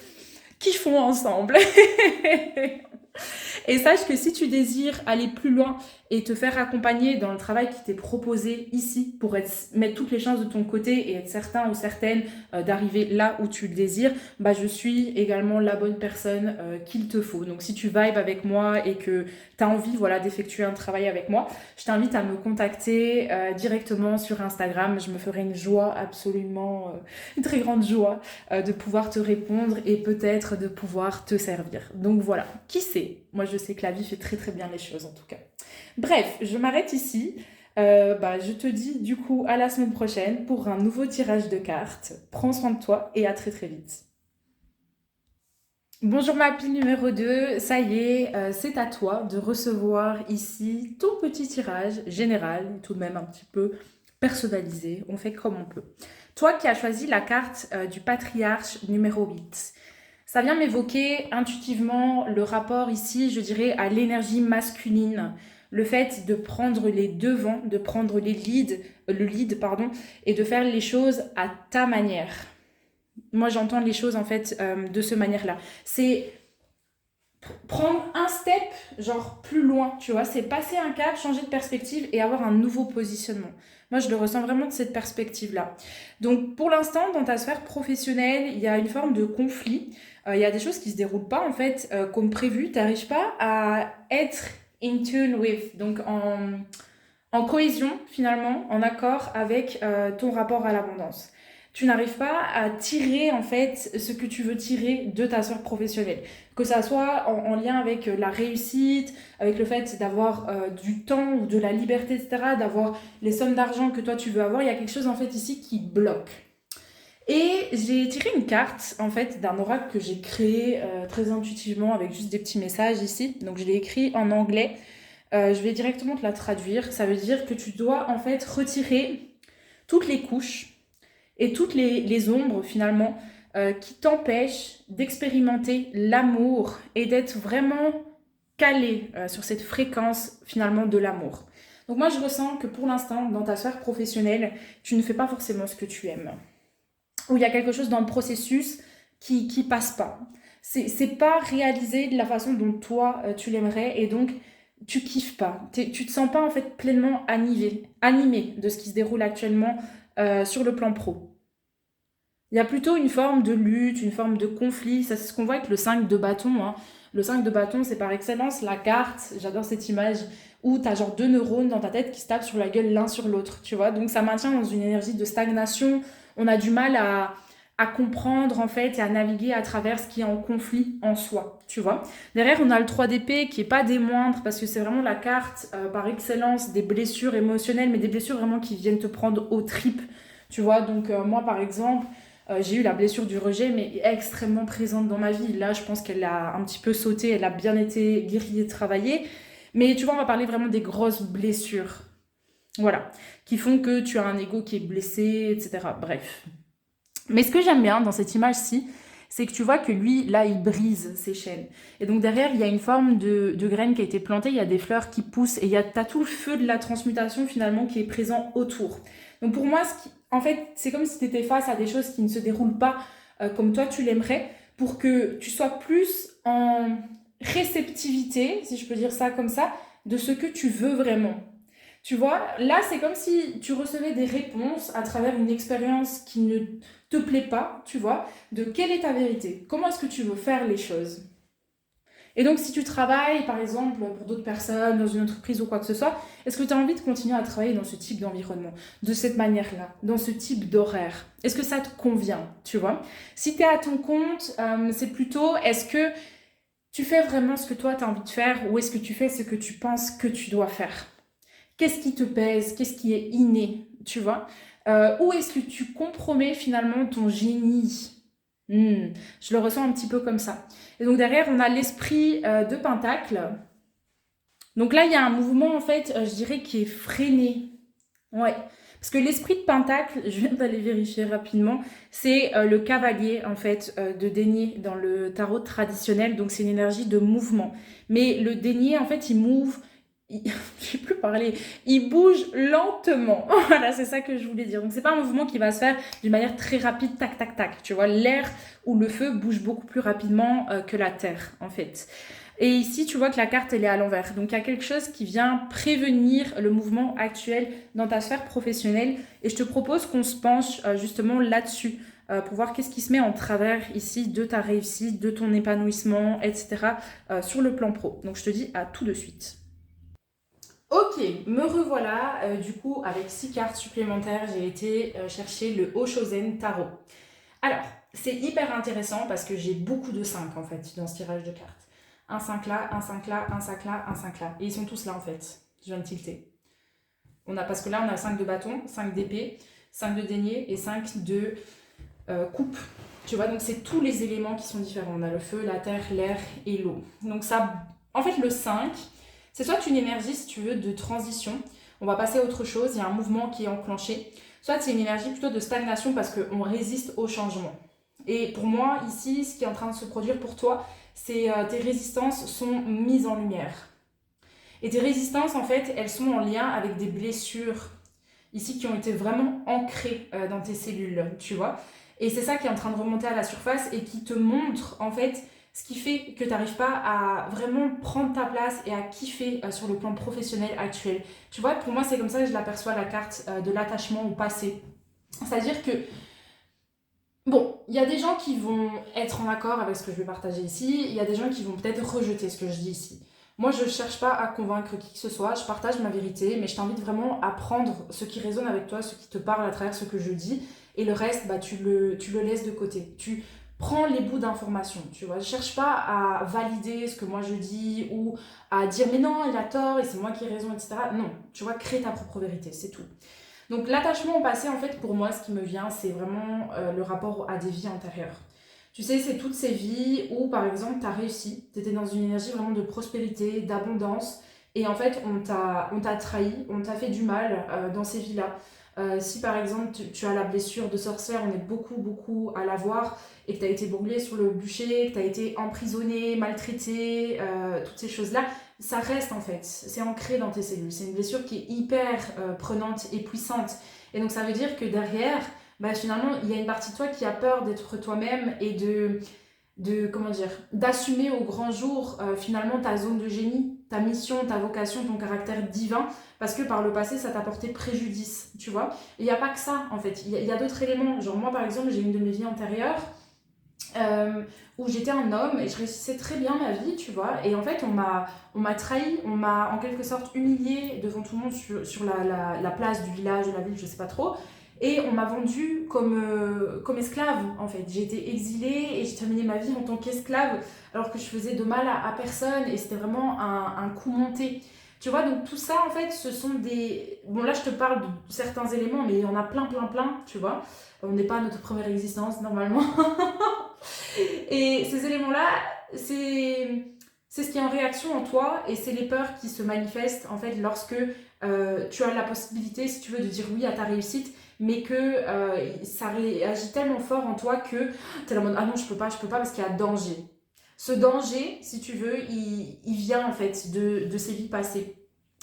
Kiffons ensemble. Et sache que si tu désires aller plus loin et te faire accompagner dans le travail qui t'est proposé ici pour mettre toutes les chances de ton côté et être certain ou certaine d'arriver là où tu le désires, je suis également la bonne personne qu'il te faut. Donc si tu vibes avec moi et que tu as envie d'effectuer un travail avec moi, je t'invite à me contacter directement sur Instagram. Je me ferai une joie absolument, une très grande joie de pouvoir te répondre et peut-être de pouvoir te servir. Donc voilà, qui sait? Moi je sais que la vie fait très très bien les choses en tout cas. Bref, je m'arrête ici. Je te dis du coup à la semaine prochaine pour un nouveau tirage de cartes. Prends soin de toi et à très très vite. Bonjour ma pile numéro 2, ça y est, c'est à toi de recevoir ici ton petit tirage général, tout de même un petit peu personnalisé, on fait comme on peut. Toi qui as choisi la carte du patriarche numéro 8, ça vient m'évoquer intuitivement le rapport ici, je dirais, à l'énergie masculine, le fait de prendre les devants, de prendre le lead, et de faire les choses à ta manière. Moi, j'entends les choses en fait de cette manière-là. C'est prendre un step, genre plus loin, tu vois. C'est passer un cap, changer de perspective et avoir un nouveau positionnement. Moi, je le ressens vraiment de cette perspective-là. Donc, pour l'instant, dans ta sphère professionnelle, il y a une forme de conflit. Il y a des choses qui ne se déroulent pas en fait comme prévu. Tu n'arrives pas à être in tune with, donc en cohésion finalement, en accord avec ton rapport à l'abondance. tu n'arrives pas à tirer en fait ce que tu veux tirer de ta sphère professionnelle. Que ça soit en lien avec la réussite, avec le fait d'avoir du temps ou de la liberté, etc., d'avoir les sommes d'argent que toi tu veux avoir, il y a quelque chose en fait ici qui bloque. Et j'ai tiré une carte en fait d'un oracle que j'ai créé très intuitivement avec juste des petits messages ici. Donc je l'ai écrit en anglais. Je vais directement te la traduire. Ça veut dire que tu dois en fait retirer toutes les couches et toutes les ombres finalement qui t'empêchent d'expérimenter l'amour et d'être vraiment calé sur cette fréquence finalement de l'amour. Donc moi je ressens que pour l'instant dans ta sphère professionnelle, tu ne fais pas forcément ce que tu aimes. Ou il y a quelque chose dans le processus qui passe pas. C'est pas réalisé de la façon dont toi tu l'aimerais et donc tu kiffes pas. Tu te sens pas en fait pleinement animé de ce qui se déroule actuellement sur le plan pro. Il y a plutôt une forme de lutte, une forme de conflit. Ça, c'est ce qu'on voit avec le 5 de bâton. Hein. Le 5 de bâton, c'est par excellence la carte, j'adore cette image, où tu as genre deux neurones dans ta tête qui se tapent sur la gueule l'un sur l'autre, tu vois. Donc ça maintient dans une énergie de stagnation. On a du mal à comprendre en fait et à naviguer à travers ce qui est en conflit en soi, tu vois. Derrière, on a le 3 d'épée qui est pas des moindres parce que c'est vraiment la carte par excellence des blessures émotionnelles, mais des blessures vraiment qui viennent te prendre aux tripes, tu vois. Donc moi par exemple, j'ai eu la blessure du rejet, mais extrêmement présente dans ma vie. Là, je pense qu'elle a un petit peu sauté, elle a bien été guérie, travaillée. Mais tu vois, on va parler vraiment des grosses blessures. Voilà. Qui font que tu as un ego qui est blessé, etc. Bref. Mais ce que j'aime bien dans cette image-ci, c'est que tu vois que lui, là, il brise ses chaînes. Et donc derrière, il y a une forme de graine qui a été plantée, il y a des fleurs qui poussent, et t'as tout le feu de la transmutation finalement qui est présent autour. Donc pour moi, en fait, c'est comme si tu étais face à des choses qui ne se déroulent pas comme toi tu l'aimerais, pour que tu sois plus en réceptivité, si je peux dire ça comme ça, de ce que tu veux vraiment. Tu vois, là, c'est comme si tu recevais des réponses à travers une expérience qui ne te plaît pas, tu vois, de quelle est ta vérité, comment est-ce que tu veux faire les choses. Et donc, si tu travailles, par exemple, pour d'autres personnes, dans une entreprise ou quoi que ce soit, est-ce que tu as envie de continuer à travailler dans ce type d'environnement, de cette manière-là, dans ce type d'horaire? Est-ce que ça te convient, tu vois? Si tu es à ton compte, c'est plutôt, est-ce que tu fais vraiment ce que toi, tu as envie de faire ou est-ce que tu fais ce que tu penses que tu dois faire? Qu'est-ce qui te pèse? Qu'est-ce qui est inné, tu vois? Ou est-ce que tu compromets finalement ton génie? Je le ressens un petit peu comme ça. Et donc derrière, on a l'esprit de Pentacle. Donc là, il y a un mouvement, en fait, je dirais, qui est freiné. Ouais. Parce que l'esprit de Pentacle, je viens d'aller vérifier rapidement, c'est le cavalier, en fait, de denier dans le tarot traditionnel. Donc c'est une énergie de mouvement. Mais le denier, en fait, il move... Je ne sais plus parler, il bouge lentement. Voilà, c'est ça que je voulais dire. Donc, c'est pas un mouvement qui va se faire d'une manière très rapide, tac, tac, tac. Tu vois, l'air ou le feu bouge beaucoup plus rapidement que la terre, en fait. Et ici, tu vois que la carte, elle est à l'envers. Donc, il y a quelque chose qui vient prévenir le mouvement actuel dans ta sphère professionnelle. Et je te propose qu'on se penche justement là-dessus pour voir qu'est-ce qui se met en travers ici de ta réussite, de ton épanouissement, etc. Sur le plan pro. Donc, je te dis à tout de suite. Ok, me revoilà, du coup, avec 6 cartes supplémentaires, j'ai été chercher le Oshozen Tarot. Alors, c'est hyper intéressant parce que j'ai beaucoup de 5 en fait dans ce tirage de cartes. Un 5 là, un 5 là, un 5 là, un 5 là. Et ils sont tous là en fait. Je viens de tilter. Parce que là, on a 5 de bâton, 5 d'épée, 5 de denier et 5 de coupe. Tu vois, donc c'est tous les éléments qui sont différents. On a le feu, la terre, l'air et l'eau. Donc ça, en fait, le 5... c'est soit une énergie, si tu veux, de transition. On va passer à autre chose, il y a un mouvement qui est enclenché. Soit c'est une énergie plutôt de stagnation parce qu'on résiste au changement. Et pour moi, ici, ce qui est en train de se produire pour toi, c'est tes résistances sont mises en lumière. Et tes résistances, en fait, elles sont en lien avec des blessures, ici, qui ont été vraiment ancrées dans tes cellules, tu vois. Et c'est ça qui est en train de remonter à la surface et qui te montre, en fait, ce qui fait que tu n'arrives pas à vraiment prendre ta place et à kiffer sur le plan professionnel actuel. Tu vois, pour moi, c'est comme ça que je l'aperçois, la carte de l'attachement au passé. C'est-à-dire que, bon, il y a des gens qui vont être en accord avec ce que je vais partager ici, il y a des gens qui vont peut-être rejeter ce que je dis ici. Moi, je ne cherche pas à convaincre qui que ce soit, je partage ma vérité, mais je t'invite vraiment à prendre ce qui résonne avec toi, ce qui te parle à travers ce que je dis, et le reste, bah, tu le laisses de côté. Tu prends les bouts d'informations, tu vois. Cherche pas à valider ce que moi je dis ou à dire mais non, il a tort et c'est moi qui ai raison, etc. Non, tu vois, crée ta propre vérité, c'est tout. Donc l'attachement au passé, en fait, pour moi, ce qui me vient, c'est vraiment le rapport à des vies antérieures. Tu sais, c'est toutes ces vies où, par exemple, tu as réussi, tu étais dans une énergie vraiment de prospérité, d'abondance, et en fait, on t'a trahi, on t'a fait du mal dans ces vies-là. Si par exemple tu as la blessure de sorcière, on est beaucoup beaucoup à l'avoir, et que tu as été brûlé sur le bûcher, que tu as été emprisonné, maltraité, toutes ces choses-là, ça reste en fait, c'est ancré dans tes cellules. C'est une blessure qui est hyper prenante et puissante. Et donc ça veut dire que derrière, bah, finalement, il y a une partie de toi qui a peur d'être toi-même et comment dire, d'assumer au grand jour finalement ta zone de génie, ta mission, ta vocation, ton caractère divin, parce que par le passé, ça t'a porté préjudice, tu vois. Et il n'y a pas que ça, en fait. Il y a d'autres éléments. Genre moi, par exemple, j'ai une de mes vies antérieures où j'étais un homme et je réussissais très bien ma vie, tu vois. Et en fait, on m'a trahi, on m'a en quelque sorte humilié devant tout le monde sur la place du village, de la ville, je sais pas trop. Et on m'a vendue comme esclave, en fait. J'ai été exilée et j'ai terminé ma vie en tant qu'esclave alors que je faisais de mal à personne et c'était vraiment un coup monté. Tu vois, donc tout ça, en fait, ce sont des... Bon, là, je te parle de certains éléments, mais il y en a plein, plein, plein, tu vois. On n'est pas à notre première existence, normalement. Et ces éléments-là, c'est ce qui est en réaction en toi et c'est les peurs qui se manifestent en fait lorsque tu as la possibilité, si tu veux, de dire oui à ta réussite, mais que ça réagit tellement fort en toi que tu es là en mode ah non, je peux pas parce qu'il y a danger. Ce danger, si tu veux, il vient en fait de ces vies passées.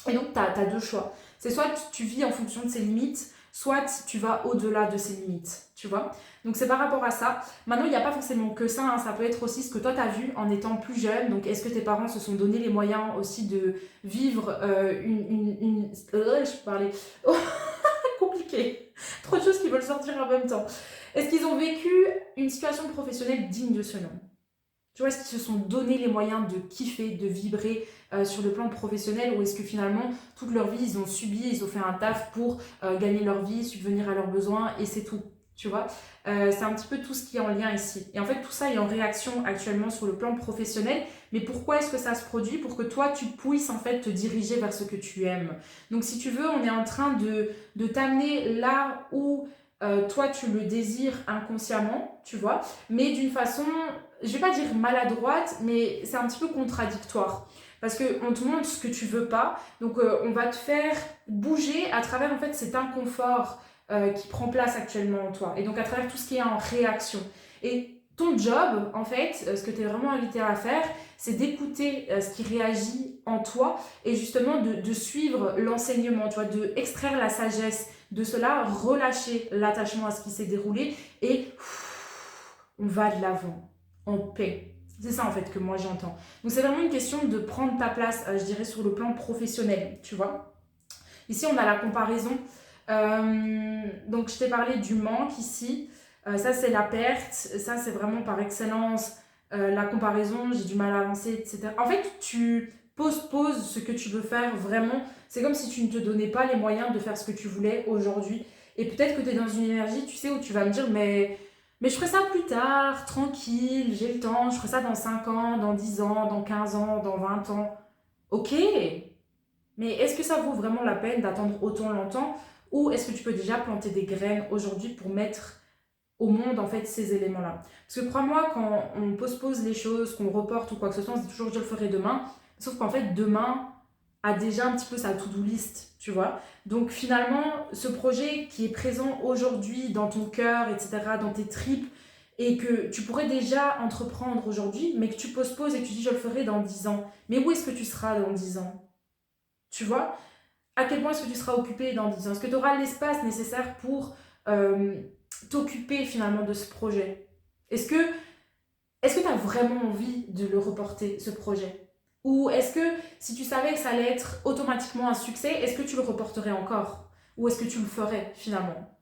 Et donc, tu as deux choix. C'est soit tu vis en fonction de ses limites, soit tu vas au-delà de ses limites, tu vois. Donc, c'est par rapport à ça. Maintenant, il n'y a pas forcément que ça, hein. Ça peut être aussi ce que toi, tu as vu en étant plus jeune. Donc, est-ce que tes parents se sont donné les moyens aussi de vivre je peux parler... Oh, compliqué. Trop de choses qui veulent sortir en même temps. Est-ce qu'ils ont vécu une situation professionnelle digne de ce nom? Tu vois, est-ce qu'ils se sont donné les moyens de kiffer, de vibrer sur le plan professionnel ou est-ce que finalement, toute leur vie, ils ont subi, ils ont fait un taf pour gagner leur vie, subvenir à leurs besoins et c'est tout, tu vois. C'est un petit peu tout ce qui est en lien ici. Et en fait, tout ça est en réaction actuellement sur le plan professionnel. Mais pourquoi est-ce que ça se produit? Pour que toi, tu puisses en fait te diriger vers ce que tu aimes. Donc, si tu veux, on est en train de t'amener là où toi, tu le désires inconsciemment, tu vois, mais d'une façon je vais pas dire maladroite, mais c'est un petit peu contradictoire. Parce qu'on te montre ce que tu veux pas, donc on va te faire bouger à travers en fait cet inconfort qui prend place actuellement en toi. Et donc à travers tout ce qui est en réaction. Et ton job, en fait, ce que tu es vraiment invité à faire, c'est d'écouter ce qui réagit en toi et justement de suivre l'enseignement, tu vois, de extraire la sagesse de cela, relâcher l'attachement à ce qui s'est déroulé et on va de l'avant en paix. C'est ça en fait que moi j'entends. Donc c'est vraiment une question de prendre ta place, je dirais, sur le plan professionnel, tu vois. Ici on a la comparaison. Donc je t'ai parlé du manque ici. Ça c'est la perte. Ça c'est vraiment par excellence la comparaison. J'ai du mal à avancer, etc. En fait tu poses ce que tu veux faire vraiment. C'est comme si tu ne te donnais pas les moyens de faire ce que tu voulais aujourd'hui. Et peut-être que tu es dans une énergie, tu sais, où tu vas me dire mais je ferai ça plus tard, tranquille, j'ai le temps, je ferai ça dans 5 ans, dans 10 ans, dans 15 ans, dans 20 ans. Ok, mais est-ce que ça vaut vraiment la peine d'attendre autant longtemps ou est-ce que tu peux déjà planter des graines aujourd'hui pour mettre au monde en fait ces éléments-là? Parce que crois-moi, quand on postpose les choses, qu'on reporte ou quoi que ce soit, on se dit toujours je le ferai demain. Sauf qu'en fait, demain a déjà un petit peu sa to-do list, tu vois. Donc finalement, ce projet qui est présent aujourd'hui dans ton cœur, etc., dans tes tripes, et que tu pourrais déjà entreprendre aujourd'hui, mais que tu postposes et que tu dis je le ferai dans 10 ans. Mais où est-ce que tu seras dans 10 ans? Tu vois? À quel point est-ce que tu seras occupé dans 10 ans? Est-ce que tu auras l'espace nécessaire pour t'occuper finalement de ce projet? Est-ce que tu as vraiment envie de le reporter, ce projet? Ou est-ce que si tu savais que ça allait être automatiquement un succès, est-ce que tu le reporterais encore? Ou est-ce que tu le ferais finalement?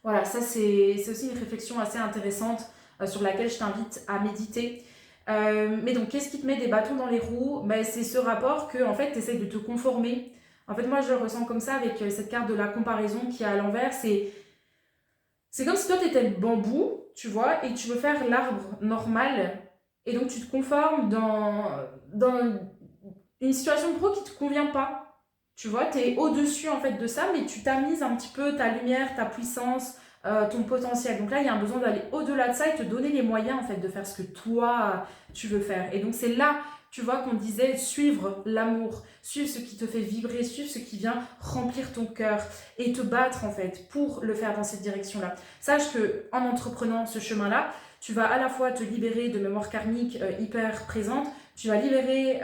Voilà, ça c'est aussi une réflexion assez intéressante sur laquelle je t'invite à méditer. Mais donc, qu'est-ce qui te met des bâtons dans les roues? Ben, c'est ce rapport que en fait, tu essaies de te conformer. En fait, moi, je le ressens comme ça avec cette carte de la comparaison qui est à l'envers. C'est comme si toi, tu étais le bambou, tu vois, et tu veux faire l'arbre normal. Et donc, tu te conformes dans une situation pro qui te convient pas. Tu vois, tu es au-dessus, en fait, de ça, mais tu tamises un petit peu ta lumière, ta puissance, ton potentiel. Donc là, il y a un besoin d'aller au-delà de ça et te donner les moyens, en fait, de faire ce que toi, tu veux faire. Et donc, c'est là, tu vois, qu'on disait suivre l'amour, suivre ce qui te fait vibrer, suivre ce qui vient remplir ton cœur et te battre, en fait, pour le faire dans cette direction-là. Sache que en entreprenant ce chemin-là, tu vas à la fois te libérer de mémoire karmique hyper présente, tu vas libérer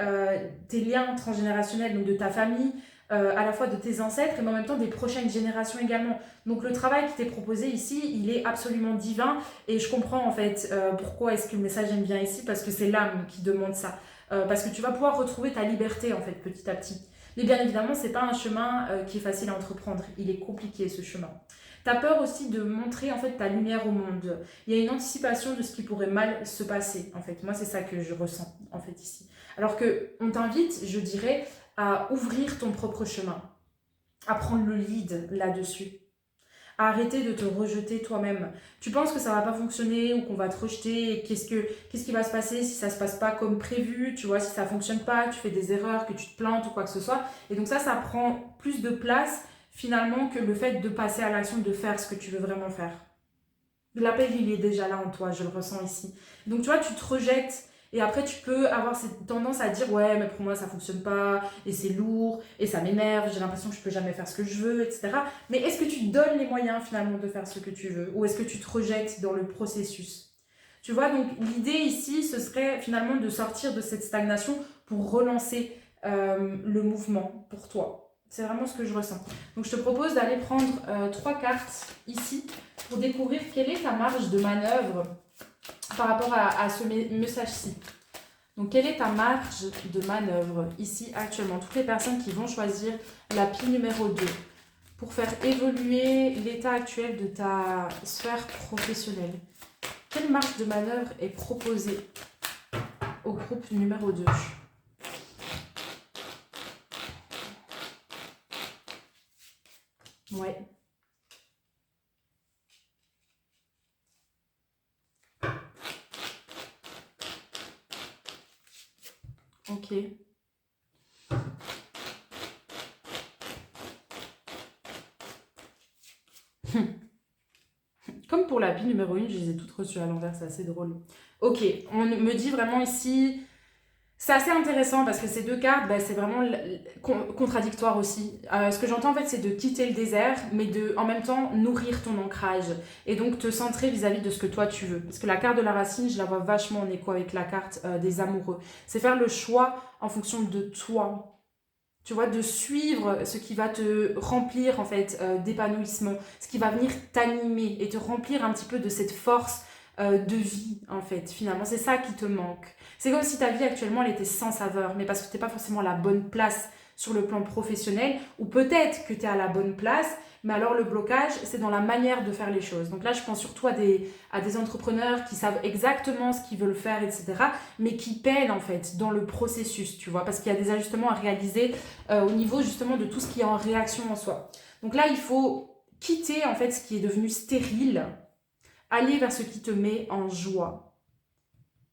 tes liens transgénérationnels, donc de ta famille, à la fois de tes ancêtres, mais en même temps des prochaines générations également. Donc le travail qui t'est proposé ici, il est absolument divin, et je comprends en fait pourquoi est-ce que le message vient ici, parce que c'est l'âme qui demande ça. Parce que tu vas pouvoir retrouver ta liberté en fait petit à petit. Mais bien évidemment, c'est pas un chemin qui est facile à entreprendre. Il est compliqué ce chemin. T'as peur aussi de montrer en fait ta lumière au monde. Il y a une anticipation de ce qui pourrait mal se passer en fait. Moi, c'est ça que je ressens en fait ici. Alors que on t'invite, je dirais, à ouvrir ton propre chemin, à prendre le lead là-dessus, à arrêter de te rejeter toi-même. Tu penses que ça va pas fonctionner ou qu'on va te rejeter, et qu'est-ce qui va se passer si ça se passe pas comme prévu, tu vois, si ça fonctionne pas, que tu fais des erreurs, que tu te plantes ou quoi que ce soit. Et donc ça prend plus de place finalement que le fait de passer à l'action, de faire ce que tu veux vraiment faire. L'appel, il est déjà là en toi, je le ressens ici. Donc tu vois, tu te rejettes et après tu peux avoir cette tendance à dire ouais, mais pour moi ça fonctionne pas, et c'est lourd, et ça m'énerve, j'ai l'impression que je peux jamais faire ce que je veux, etc. Mais est-ce que tu te donnes les moyens finalement de faire ce que tu veux, ou est-ce que tu te rejettes dans le processus? Tu vois, donc l'idée ici, ce serait finalement de sortir de cette stagnation pour relancer le mouvement pour toi. C'est vraiment ce que je ressens. Donc je te propose d'aller prendre 3 cartes ici pour découvrir quelle est ta marge de manœuvre par rapport à ce message-ci. Donc, quelle est ta marge de manœuvre ici actuellement? Toutes les personnes qui vont choisir la pile numéro 2 pour faire évoluer l'état actuel de ta sphère professionnelle. Quelle marge de manœuvre est proposée au groupe numéro 2? Ouais. Ok. Comme pour la pile numéro 1, je les ai toutes reçues à l'envers, c'est assez drôle. Ok, on me dit vraiment ici... C'est assez intéressant parce que ces 2 cartes, bah, c'est vraiment contradictoire aussi. Ce que j'entends en fait, c'est de quitter le désert, mais de en même temps nourrir ton ancrage et donc te centrer vis-à-vis de ce que toi tu veux. Parce que la carte de la racine, je la vois vachement en écho avec la carte des amoureux. C'est faire le choix en fonction de toi. Tu vois, de suivre ce qui va te remplir en fait d'épanouissement, ce qui va venir t'animer et te remplir un petit peu de cette force de vie en fait. Finalement, c'est ça qui te manque. C'est comme si ta vie actuellement elle était sans saveur, mais parce que tu n'es pas forcément à la bonne place sur le plan professionnel, ou peut-être que tu es à la bonne place, mais alors le blocage, c'est dans la manière de faire les choses. Donc là, je pense surtout à des entrepreneurs qui savent exactement ce qu'ils veulent faire, etc., mais qui peinent en fait dans le processus, tu vois, parce qu'il y a des ajustements à réaliser au niveau justement de tout ce qui est en réaction en soi. Donc là, il faut quitter en fait ce qui est devenu stérile, aller vers ce qui te met en joie,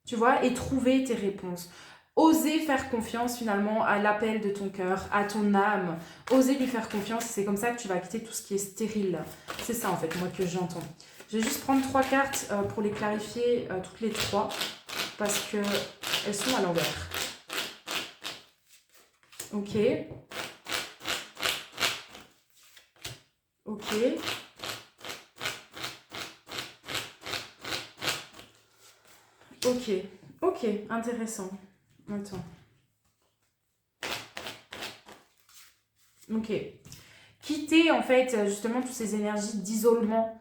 tu vois, et trouver tes réponses. Oser faire confiance finalement à l'appel de ton cœur, à ton âme. Oser lui faire confiance, c'est comme ça que tu vas quitter tout ce qui est stérile. C'est ça en fait, moi, que j'entends. Je vais juste prendre 3 cartes pour les clarifier toutes les 3, parce qu'elles sont à l'envers. Ok. Ok. Ok. Ok, intéressant. Attends. Ok. Quitter en fait justement toutes ces énergies d'isolement.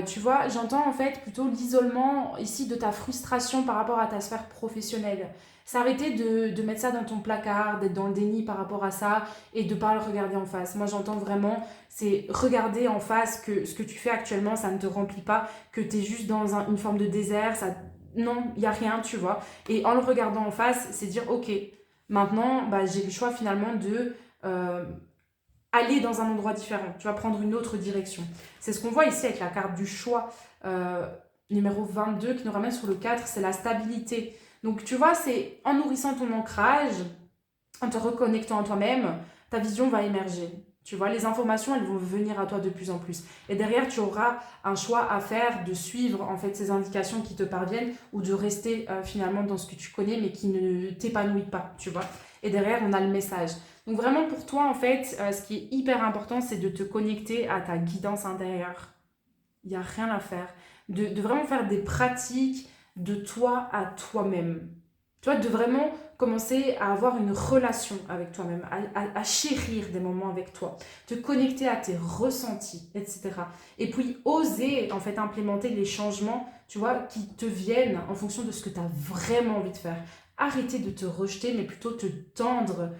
Tu vois, j'entends en fait plutôt l'isolement ici de ta frustration par rapport à ta sphère professionnelle. S'arrêter de mettre ça dans ton placard, d'être dans le déni par rapport à ça et de ne pas le regarder en face. Moi j'entends vraiment, c'est regarder en face que ce que tu fais actuellement, ça ne te remplit pas, que tu es juste dans une forme de désert, ça... Non, il n'y a rien, tu vois. Et en le regardant en face, c'est dire ok, maintenant bah, j'ai le choix finalement de... aller dans un endroit différent, tu vas prendre une autre direction. C'est ce qu'on voit ici avec la carte du choix numéro 22 qui nous ramène sur le 4, c'est la stabilité. Donc tu vois, c'est en nourrissant ton ancrage, en te reconnectant à toi-même, ta vision va émerger. Tu vois, les informations, elles vont venir à toi de plus en plus. Et derrière, tu auras un choix à faire de suivre en fait ces indications qui te parviennent ou de rester finalement dans ce que tu connais mais qui ne t'épanouit pas, tu vois. Et derrière, on a le message. Donc vraiment pour toi, en fait, ce qui est hyper important, c'est de te connecter à ta guidance intérieure. Il n'y a rien à faire. De vraiment faire des pratiques de toi à toi-même. Tu vois, de vraiment commencer à avoir une relation avec toi-même, à chérir des moments avec toi, te connecter à tes ressentis, etc. Et puis oser en fait implémenter les changements, tu vois, qui te viennent en fonction de ce que tu as vraiment envie de faire. Arrêter de te rejeter, mais plutôt te tendre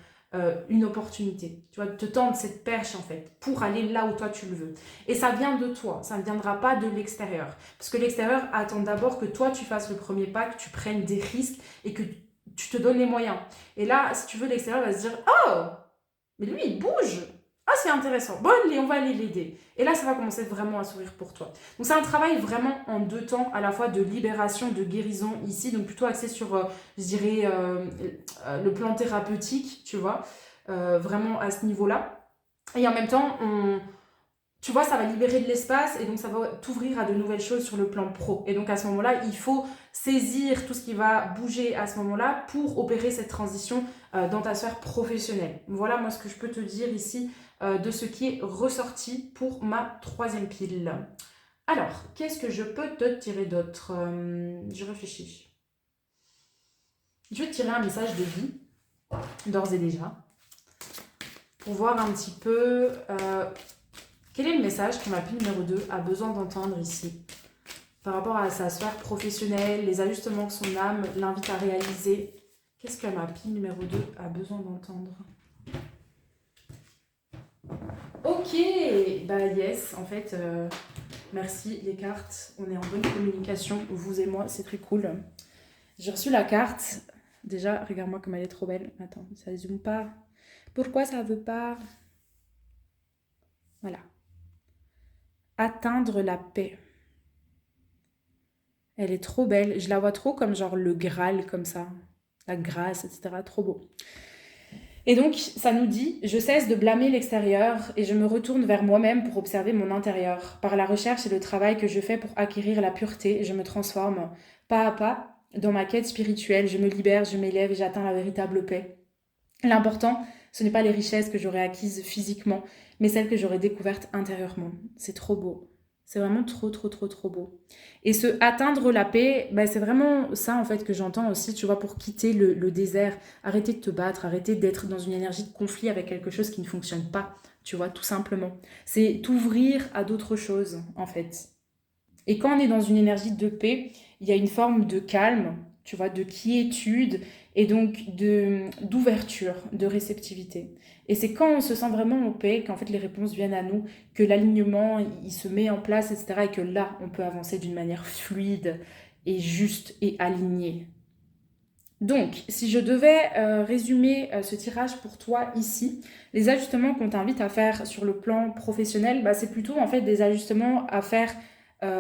une opportunité, tu vois, te tendre cette perche en fait, pour aller là où toi tu le veux. Et ça vient de toi, ça ne viendra pas de l'extérieur. Parce que l'extérieur attend d'abord que toi tu fasses le premier pas, que tu prennes des risques et que tu te donnes les moyens. Et là, si tu veux, l'extérieur va se dire « Oh, mais lui, il bouge. Ah, c'est intéressant. Bon, allez, on va aller l'aider. » Et là, ça va commencer vraiment à sourire pour toi. Donc, c'est un travail vraiment en 2 temps, à la fois de libération, de guérison ici, donc plutôt axé sur, je dirais, le plan thérapeutique, tu vois, vraiment à ce niveau-là. Et en même temps, tu vois, ça va libérer de l'espace et donc ça va t'ouvrir à de nouvelles choses sur le plan pro. Et donc à ce moment-là, il faut saisir tout ce qui va bouger à ce moment-là pour opérer cette transition dans ta sphère professionnelle. Voilà moi ce que je peux te dire ici de ce qui est ressorti pour ma 3e pile. Alors, qu'est-ce que je peux te tirer d'autre? Je réfléchis. Je vais te tirer un message de vie, d'ores et déjà, pour voir un petit peu... quel est le message que ma pile numéro 2 a besoin d'entendre ici par rapport à sa sphère professionnelle, les ajustements que son âme l'invite à réaliser? Qu'est-ce que ma pile numéro 2 a besoin d'entendre? Ok, bah yes, en fait, merci les cartes, on est en bonne communication, vous et moi, c'est très cool. J'ai reçu la carte, déjà, regarde-moi comme elle est trop belle. Attends, ça ne zoome pas. Pourquoi ça veut pas? Voilà. Atteindre la paix. Elle est trop belle. Je la vois trop comme genre le Graal, comme ça. La grâce, etc. Trop beau. Et donc, ça nous dit, je cesse de blâmer l'extérieur et je me retourne vers moi-même pour observer mon intérieur. Par la recherche et le travail que je fais pour acquérir la pureté, je me transforme pas à pas dans ma quête spirituelle. Je me libère, je m'élève et j'atteins la véritable paix. L'important, ce n'est pas les richesses que j'aurais acquises physiquement, mais celles que j'aurais découvertes intérieurement. C'est trop beau. C'est vraiment trop, trop, trop, trop beau. Et ce atteindre la paix, bah, c'est vraiment ça en fait que j'entends aussi, tu vois, pour quitter le désert. Arrêter de te battre, arrêter d'être dans une énergie de conflit avec quelque chose qui ne fonctionne pas, tu vois, tout simplement. C'est t'ouvrir à d'autres choses, en fait. Et quand on est dans une énergie de paix, il y a une forme de calme, tu vois, de quiétude et donc d'ouverture, de réceptivité. Et c'est quand on se sent vraiment en paix, qu'en fait les réponses viennent à nous, que l'alignement il se met en place, etc. Et que là, on peut avancer d'une manière fluide et juste et alignée. Donc, si je devais résumer ce tirage pour toi ici, les ajustements qu'on t'invite à faire sur le plan professionnel, bah, c'est plutôt en fait des ajustements à faire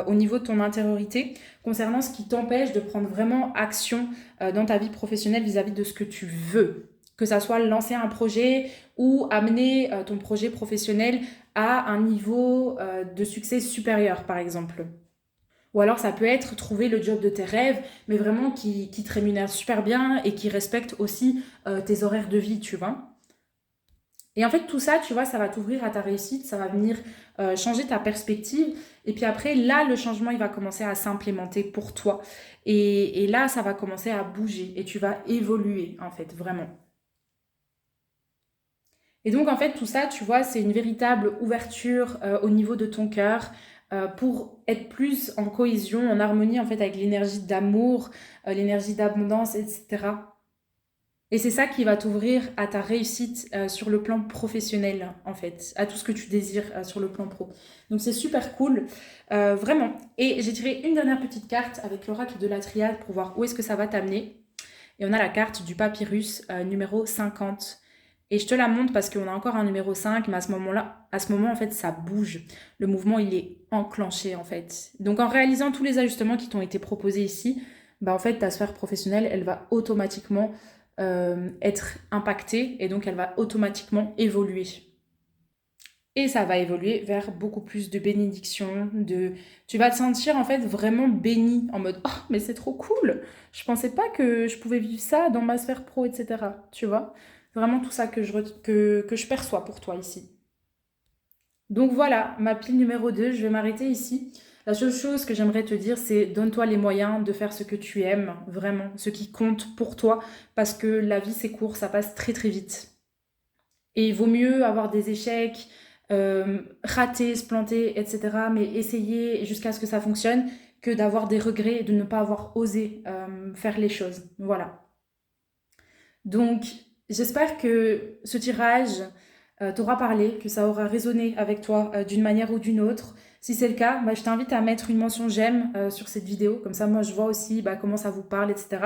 au niveau de ton intériorité concernant ce qui t'empêche de prendre vraiment action dans ta vie professionnelle vis-à-vis de ce que tu veux. Que ça soit lancer un projet ou amener ton projet professionnel à un niveau de succès supérieur, par exemple. Ou alors ça peut être trouver le job de tes rêves, mais vraiment qui te rémunère super bien et qui respecte aussi tes horaires de vie, tu vois. Et en fait, tout ça, tu vois, ça va t'ouvrir à ta réussite, ça va venir changer ta perspective. Et puis après, là, le changement, il va commencer à s'implémenter pour toi. Et là, ça va commencer à bouger et tu vas évoluer, en fait, vraiment. Et donc, en fait, tout ça, tu vois, c'est une véritable ouverture au niveau de ton cœur pour être plus en cohésion, en harmonie, en fait, avec l'énergie d'amour, l'énergie d'abondance, etc. Et c'est ça qui va t'ouvrir à ta réussite sur le plan professionnel, en fait, à tout ce que tu désires sur le plan pro. Donc, c'est super cool, vraiment. Et j'ai tiré une dernière petite carte avec l'oracle de la triade pour voir où est-ce que ça va t'amener. Et on a la carte du papyrus numéro 50. Et je te la montre parce qu'on a encore un numéro 5, mais à ce moment, en fait, ça bouge. Le mouvement, il est enclenché, en fait. Donc, en réalisant tous les ajustements qui t'ont été proposés ici, bah, en fait, ta sphère professionnelle, elle va automatiquement être impactée et donc elle va automatiquement évoluer. Et ça va évoluer vers beaucoup plus de bénédiction, de... Tu vas te sentir en fait vraiment béni, en mode « Oh, mais c'est trop cool! Je pensais pas que je pouvais vivre ça dans ma sphère pro, etc. » Tu vois? Vraiment tout ça que je perçois pour toi ici. Donc voilà, ma pile numéro 2, je vais m'arrêter ici. La seule chose que j'aimerais te dire, c'est donne-toi les moyens de faire ce que tu aimes, vraiment, ce qui compte pour toi, parce que la vie c'est court, ça passe très très vite. Et il vaut mieux avoir des échecs, rater, se planter, etc., mais essayer jusqu'à ce que ça fonctionne, que d'avoir des regrets et de ne pas avoir osé faire les choses. Voilà. Donc, j'espère que ce tirage t'aura parlé, que ça aura résonné avec toi d'une manière ou d'une autre. Si c'est le cas, bah, je t'invite à mettre une mention j'aime sur cette vidéo. Comme ça, moi, je vois aussi bah, comment ça vous parle, etc.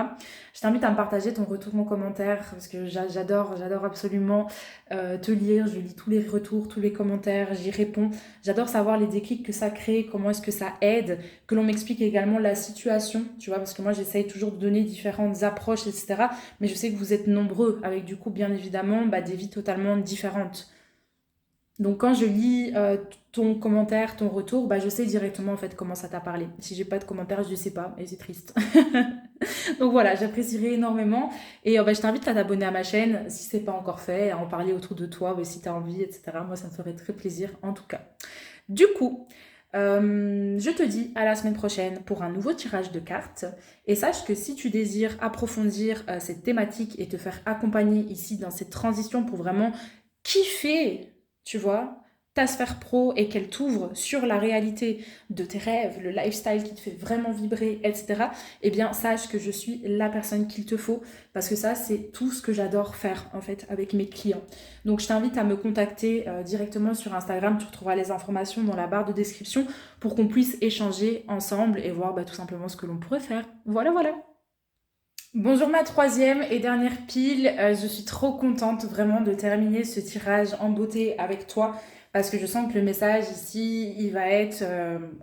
Je t'invite à me partager ton retour en commentaire parce que j'adore absolument te lire. Je lis tous les retours, tous les commentaires, j'y réponds. J'adore savoir les déclics que ça crée, comment est-ce que ça aide, que l'on m'explique également la situation, tu vois, parce que moi, j'essaye toujours de donner différentes approches, etc. Mais je sais que vous êtes nombreux avec du coup, bien évidemment, bah, des vies totalement différentes. Donc quand je lis ton commentaire, ton retour, bah, je sais directement en fait comment ça t'a parlé. Si j'ai pas de commentaire, je ne sais pas et c'est triste. Donc voilà, j'apprécierais énormément et bah, je t'invite à t'abonner à ma chaîne si c'est pas encore fait, à en parler autour de toi, si tu as envie, etc. Moi, ça me ferait très plaisir en tout cas. Du coup, je te dis à la semaine prochaine pour un nouveau tirage de cartes. Et sache que si tu désires approfondir cette thématique et te faire accompagner ici dans cette transition pour vraiment kiffer, tu vois, ta sphère pro et qu'elle t'ouvre sur la réalité de tes rêves, le lifestyle qui te fait vraiment vibrer, etc., eh bien, sache que je suis la personne qu'il te faut parce que ça, c'est tout ce que j'adore faire, en fait, avec mes clients. Donc, je t'invite à me contacter directement sur Instagram. Tu retrouveras les informations dans la barre de description pour qu'on puisse échanger ensemble et voir bah, tout simplement ce que l'on pourrait faire. Voilà, voilà. Bonjour ma troisième et dernière pile, je suis trop contente vraiment de terminer ce tirage en beauté avec toi parce que je sens que le message ici, il va être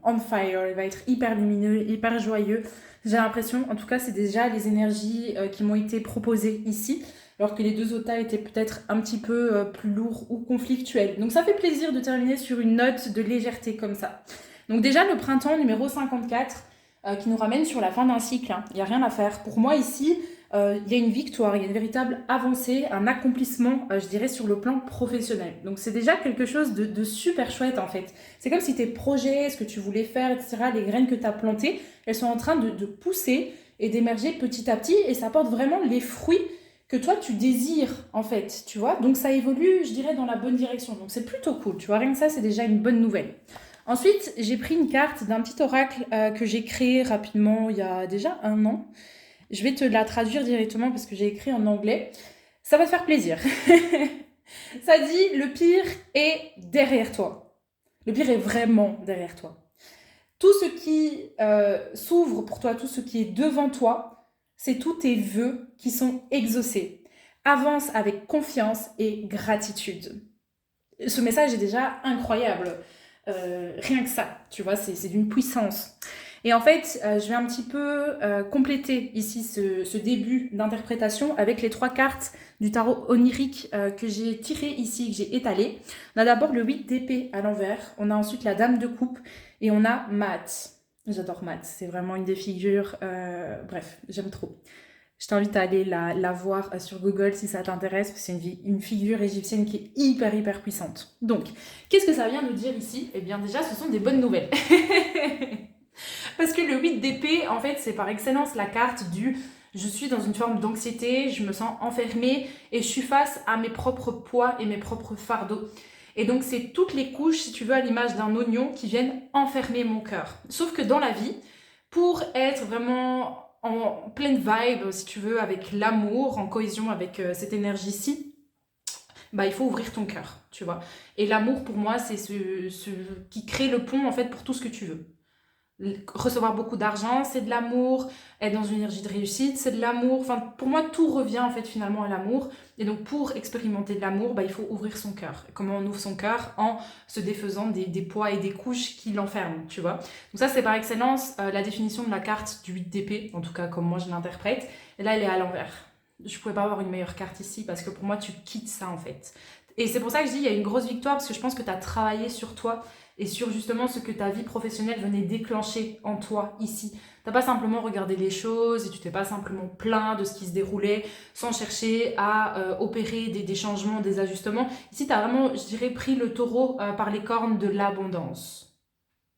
on fire, il va être hyper lumineux, hyper joyeux. J'ai l'impression, en tout cas c'est déjà les énergies qui m'ont été proposées ici, alors que les deux autres tas étaient peut-être un petit peu plus lourds ou conflictuels. Donc ça fait plaisir de terminer sur une note de légèreté comme ça. Donc déjà le printemps numéro 54, qui nous ramène sur la fin d'un cycle. Il n'y a rien à faire. Pour moi, ici, il y a une victoire, il y a une véritable avancée, un accomplissement, je dirais, sur le plan professionnel. Donc, c'est déjà quelque chose de super chouette, en fait. C'est comme si tes projets, ce que tu voulais faire, etc., les graines que tu as plantées, elles sont en train de pousser et d'émerger petit à petit, et ça apporte vraiment les fruits que toi, tu désires, en fait, tu vois. Donc, ça évolue, je dirais, dans la bonne direction. Donc, c'est plutôt cool, tu vois. Rien que ça, c'est déjà une bonne nouvelle. Ensuite, j'ai pris une carte d'un petit oracle que j'ai créé rapidement il y a déjà un an. Je vais te la traduire directement parce que j'ai écrit en anglais. Ça va te faire plaisir. Ça dit, le pire est derrière toi. Le pire est vraiment derrière toi. Tout ce qui s'ouvre pour toi, tout ce qui est devant toi, c'est tous tes vœux qui sont exaucés. Avance avec confiance et gratitude. Ce message est déjà incroyable. Rien que ça, tu vois, c'est d'une puissance. Et en fait, je vais un petit peu compléter ici ce début d'interprétation avec les 3 cartes du tarot onirique que j'ai tiré ici, que j'ai étalé. On a d'abord le 8 d'épée à l'envers, on a ensuite la dame de coupe et on a Maat. J'adore Maat, c'est vraiment une des figures, bref, j'aime trop. Je t'invite à aller la voir sur Google si ça t'intéresse, parce que c'est une figure égyptienne qui est hyper puissante. Donc, qu'est-ce que ça vient nous dire ici? Eh bien déjà, ce sont des bonnes nouvelles. Parce que le 8 d'épée, en fait, c'est par excellence la carte du « je suis dans une forme d'anxiété, je me sens enfermée et je suis face à mes propres poids et mes propres fardeaux ». Et donc, c'est toutes les couches, si tu veux, à l'image d'un oignon qui viennent enfermer mon cœur. Sauf que dans la vie, pour être vraiment en pleine vibe, si tu veux, avec l'amour, en cohésion avec cette énergie-ci, bah, il faut ouvrir ton cœur, tu vois. Et l'amour, pour moi, c'est ce qui crée le pont, en fait, pour tout ce que tu veux. Recevoir beaucoup d'argent, c'est de l'amour. Être dans une énergie de réussite, c'est de l'amour. Enfin, pour moi, tout revient en fait finalement à l'amour. Et donc, pour expérimenter de l'amour, bah, il faut ouvrir son cœur. Et comment on ouvre son cœur? En se défaisant des poids et des couches qui l'enferment, tu vois. Donc ça, c'est par excellence la définition de la carte du 8 d'épée, en tout cas comme moi je l'interprète. Et là, elle est à l'envers. Je pouvais pas avoir une meilleure carte ici parce que pour moi, tu quittes ça en fait. Et c'est pour ça que je dis, il y a une grosse victoire parce que je pense que tu as travaillé sur toi et sur justement ce que ta vie professionnelle venait déclencher en toi ici. T'as pas simplement regardé les choses et tu t'es pas simplement plaint de ce qui se déroulait sans chercher à opérer des changements, des ajustements. Ici, tu as vraiment, je dirais, pris le taureau par les cornes de l'abondance.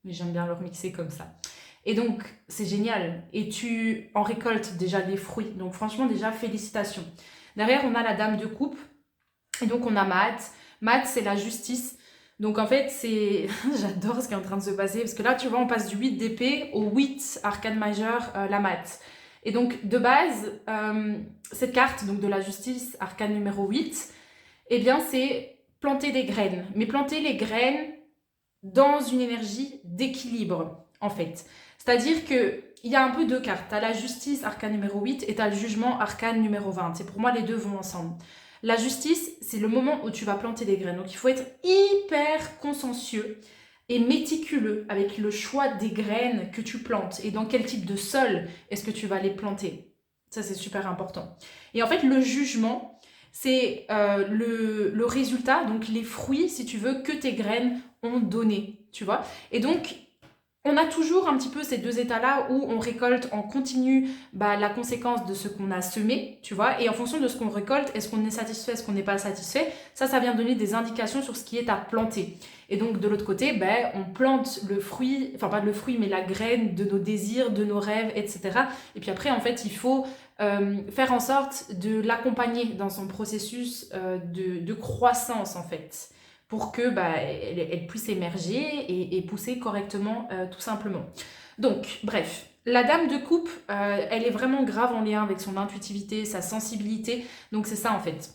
Mais j'aime bien le remixer comme ça. Et donc, c'est génial. Et tu en récoltes déjà les fruits. Donc, franchement, déjà, félicitations. Derrière, on a la dame de coupe. Et donc, on a Matt. Matt, c'est la justice. Donc, en fait, c'est... J'adore ce qui est en train de se passer. Parce que là, tu vois, on passe du 8 d'épée au 8 arcane majeur, la Matt. Et donc, de base, cette carte donc de la justice, arcane numéro 8, eh bien, c'est planter des graines. Mais planter les graines dans une énergie d'équilibre, en fait. C'est-à-dire qu'il y a un peu deux cartes. Tu as la justice, arcane numéro 8, et tu as le jugement, arcane numéro 20. Et pour moi, les deux vont ensemble. La justice, c'est le moment où tu vas planter des graines. Donc, il faut être hyper consciencieux et méticuleux avec le choix des graines que tu plantes et dans quel type de sol est-ce que tu vas les planter. Ça, c'est super important. Et en fait, le jugement, c'est le résultat, donc les fruits, si tu veux, que tes graines ont donné, tu vois. Et donc, on a toujours un petit peu ces deux états-là où on récolte en continu la conséquence de ce qu'on a semé, tu vois, et en fonction de ce qu'on récolte, est-ce qu'on est satisfait, est-ce qu'on n'est pas satisfait, ça vient donner des indications sur ce qui est à planter. Et donc, de l'autre côté, on plante le fruit, enfin pas le fruit, mais la graine de nos désirs, de nos rêves, etc. Et puis après, en fait, il faut faire en sorte de l'accompagner dans son processus de croissance, en fait, pour que elle puisse émerger et pousser correctement, tout simplement. Donc, bref, la dame de coupe, elle est vraiment grave en lien avec son intuitivité, sa sensibilité. Donc, c'est ça en fait.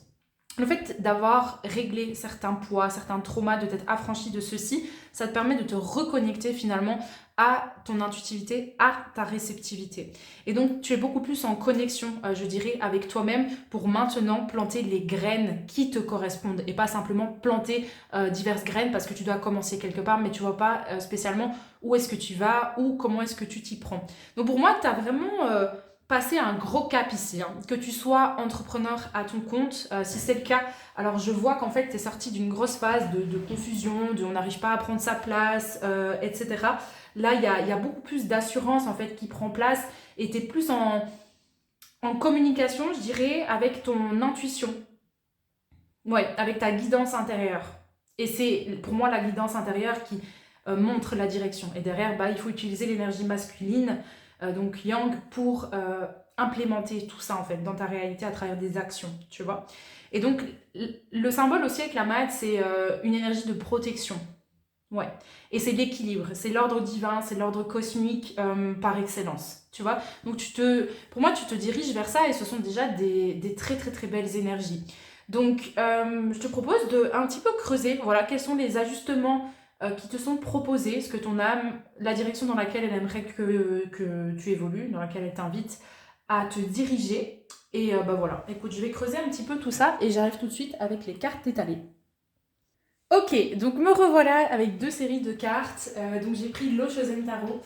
Le fait d'avoir réglé certains poids, certains traumas, de t'être affranchi de ceci, ça te permet de te reconnecter finalement à ton intuitivité, à ta réceptivité. Et donc, tu es beaucoup plus en connexion, je dirais, avec toi-même pour maintenant planter les graines qui te correspondent et pas simplement planter diverses graines parce que tu dois commencer quelque part, mais tu vois pas spécialement où est-ce que tu vas ou comment est-ce que tu t'y prends. Donc, pour moi, tu as vraiment... passer un gros cap ici, hein. Que tu sois entrepreneur à ton compte, si c'est le cas, alors je vois qu'en fait tu es sorti d'une grosse phase de confusion, on n'arrive pas à prendre sa place, etc. Là, il y a beaucoup plus d'assurance en fait qui prend place et tu es plus en communication, je dirais, avec ton intuition. Ouais, avec ta guidance intérieure. Et c'est pour moi la guidance intérieure qui montre la direction. Et derrière, il faut utiliser l'énergie masculine, donc yang, pour implémenter tout ça en fait dans ta réalité à travers des actions, tu vois. Et donc, le symbole aussi avec la mat, c'est une énergie de protection. Ouais. Et c'est l'équilibre, c'est l'ordre divin, c'est l'ordre cosmique par excellence, tu vois. Donc, pour moi, tu te diriges vers ça et ce sont déjà des très très très belles énergies. Donc, je te propose de un petit peu creuser, voilà, quels sont les ajustements qui te sont proposés, ce que ton âme, la direction dans laquelle elle aimerait que tu évolues, dans laquelle elle t'invite à te diriger. Et voilà, écoute, je vais creuser un petit peu tout ça et j'arrive tout de suite avec les cartes étalées. Ok, donc me revoilà avec deux séries de cartes. Donc j'ai pris l'eau Chosen Tarot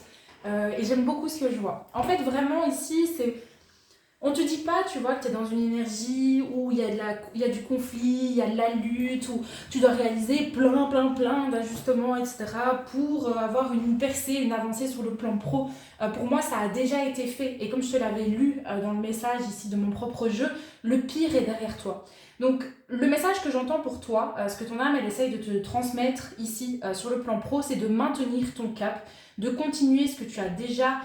et j'aime beaucoup ce que je vois. En fait, vraiment ici, c'est... On te dit pas, tu vois, que tu es dans une énergie où il y a du conflit, il y a de la lutte, où tu dois réaliser plein d'ajustements, etc. pour avoir une percée, une avancée sur le plan pro. Pour moi, ça a déjà été fait. Et comme je te l'avais lu dans le message ici de mon propre jeu, le pire est derrière toi. Donc, le message que j'entends pour toi, ce que ton âme, elle essaye de te transmettre ici sur le plan pro, c'est de maintenir ton cap, de continuer ce que tu as déjà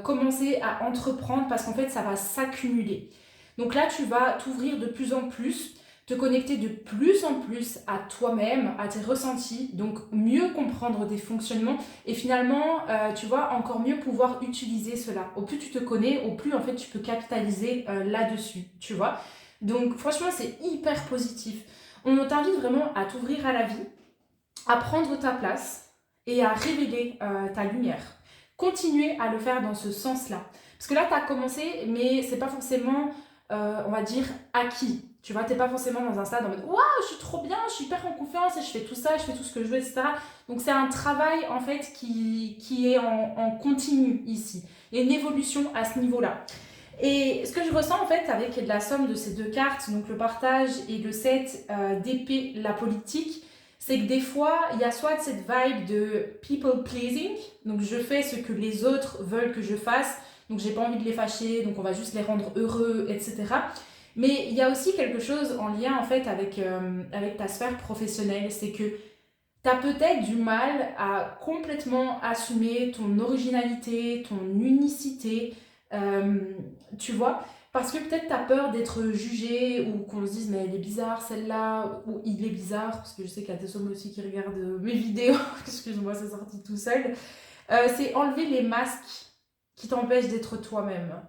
commencer à entreprendre parce qu'en fait ça va s'accumuler. Donc là tu vas t'ouvrir de plus en plus, te connecter de plus en plus à toi-même, à tes ressentis, donc mieux comprendre tes fonctionnements et finalement tu vas encore mieux pouvoir utiliser cela. Au plus tu te connais, au plus en fait tu peux capitaliser là-dessus, tu vois. Donc franchement c'est hyper positif. On t'invite vraiment à t'ouvrir à la vie, à prendre ta place et à révéler ta lumière. continuer à le faire dans ce sens-là. Parce que là, tu as commencé, mais c'est pas forcément, on va dire, acquis. Tu vois, t'es pas forcément dans un stade en mode waouh, je suis trop bien, je suis hyper en confiance et je fais tout ça, je fais tout ce que je veux, etc. Donc c'est un travail en fait qui est en continu ici. Il y a une évolution à ce niveau-là. Et ce que je ressens en fait avec la somme de ces deux cartes, donc le partage et le set d'épée, la politique, c'est que des fois, il y a soit cette vibe de people pleasing, donc je fais ce que les autres veulent que je fasse, donc j'ai pas envie de les fâcher, donc on va juste les rendre heureux, etc. Mais il y a aussi quelque chose en lien en fait avec ta sphère professionnelle, c'est que tu as peut-être du mal à complètement assumer ton originalité, ton unicité, euh, tu vois, parce que peut-être tu as peur d'être jugé ou qu'on se dise mais elle est bizarre celle-là, ou il est bizarre, parce que je sais qu'il y a des hommes aussi qui regardent mes vidéos, excuse-moi, c'est sorti tout seul. C'est enlever les masques qui t'empêchent d'être toi-même.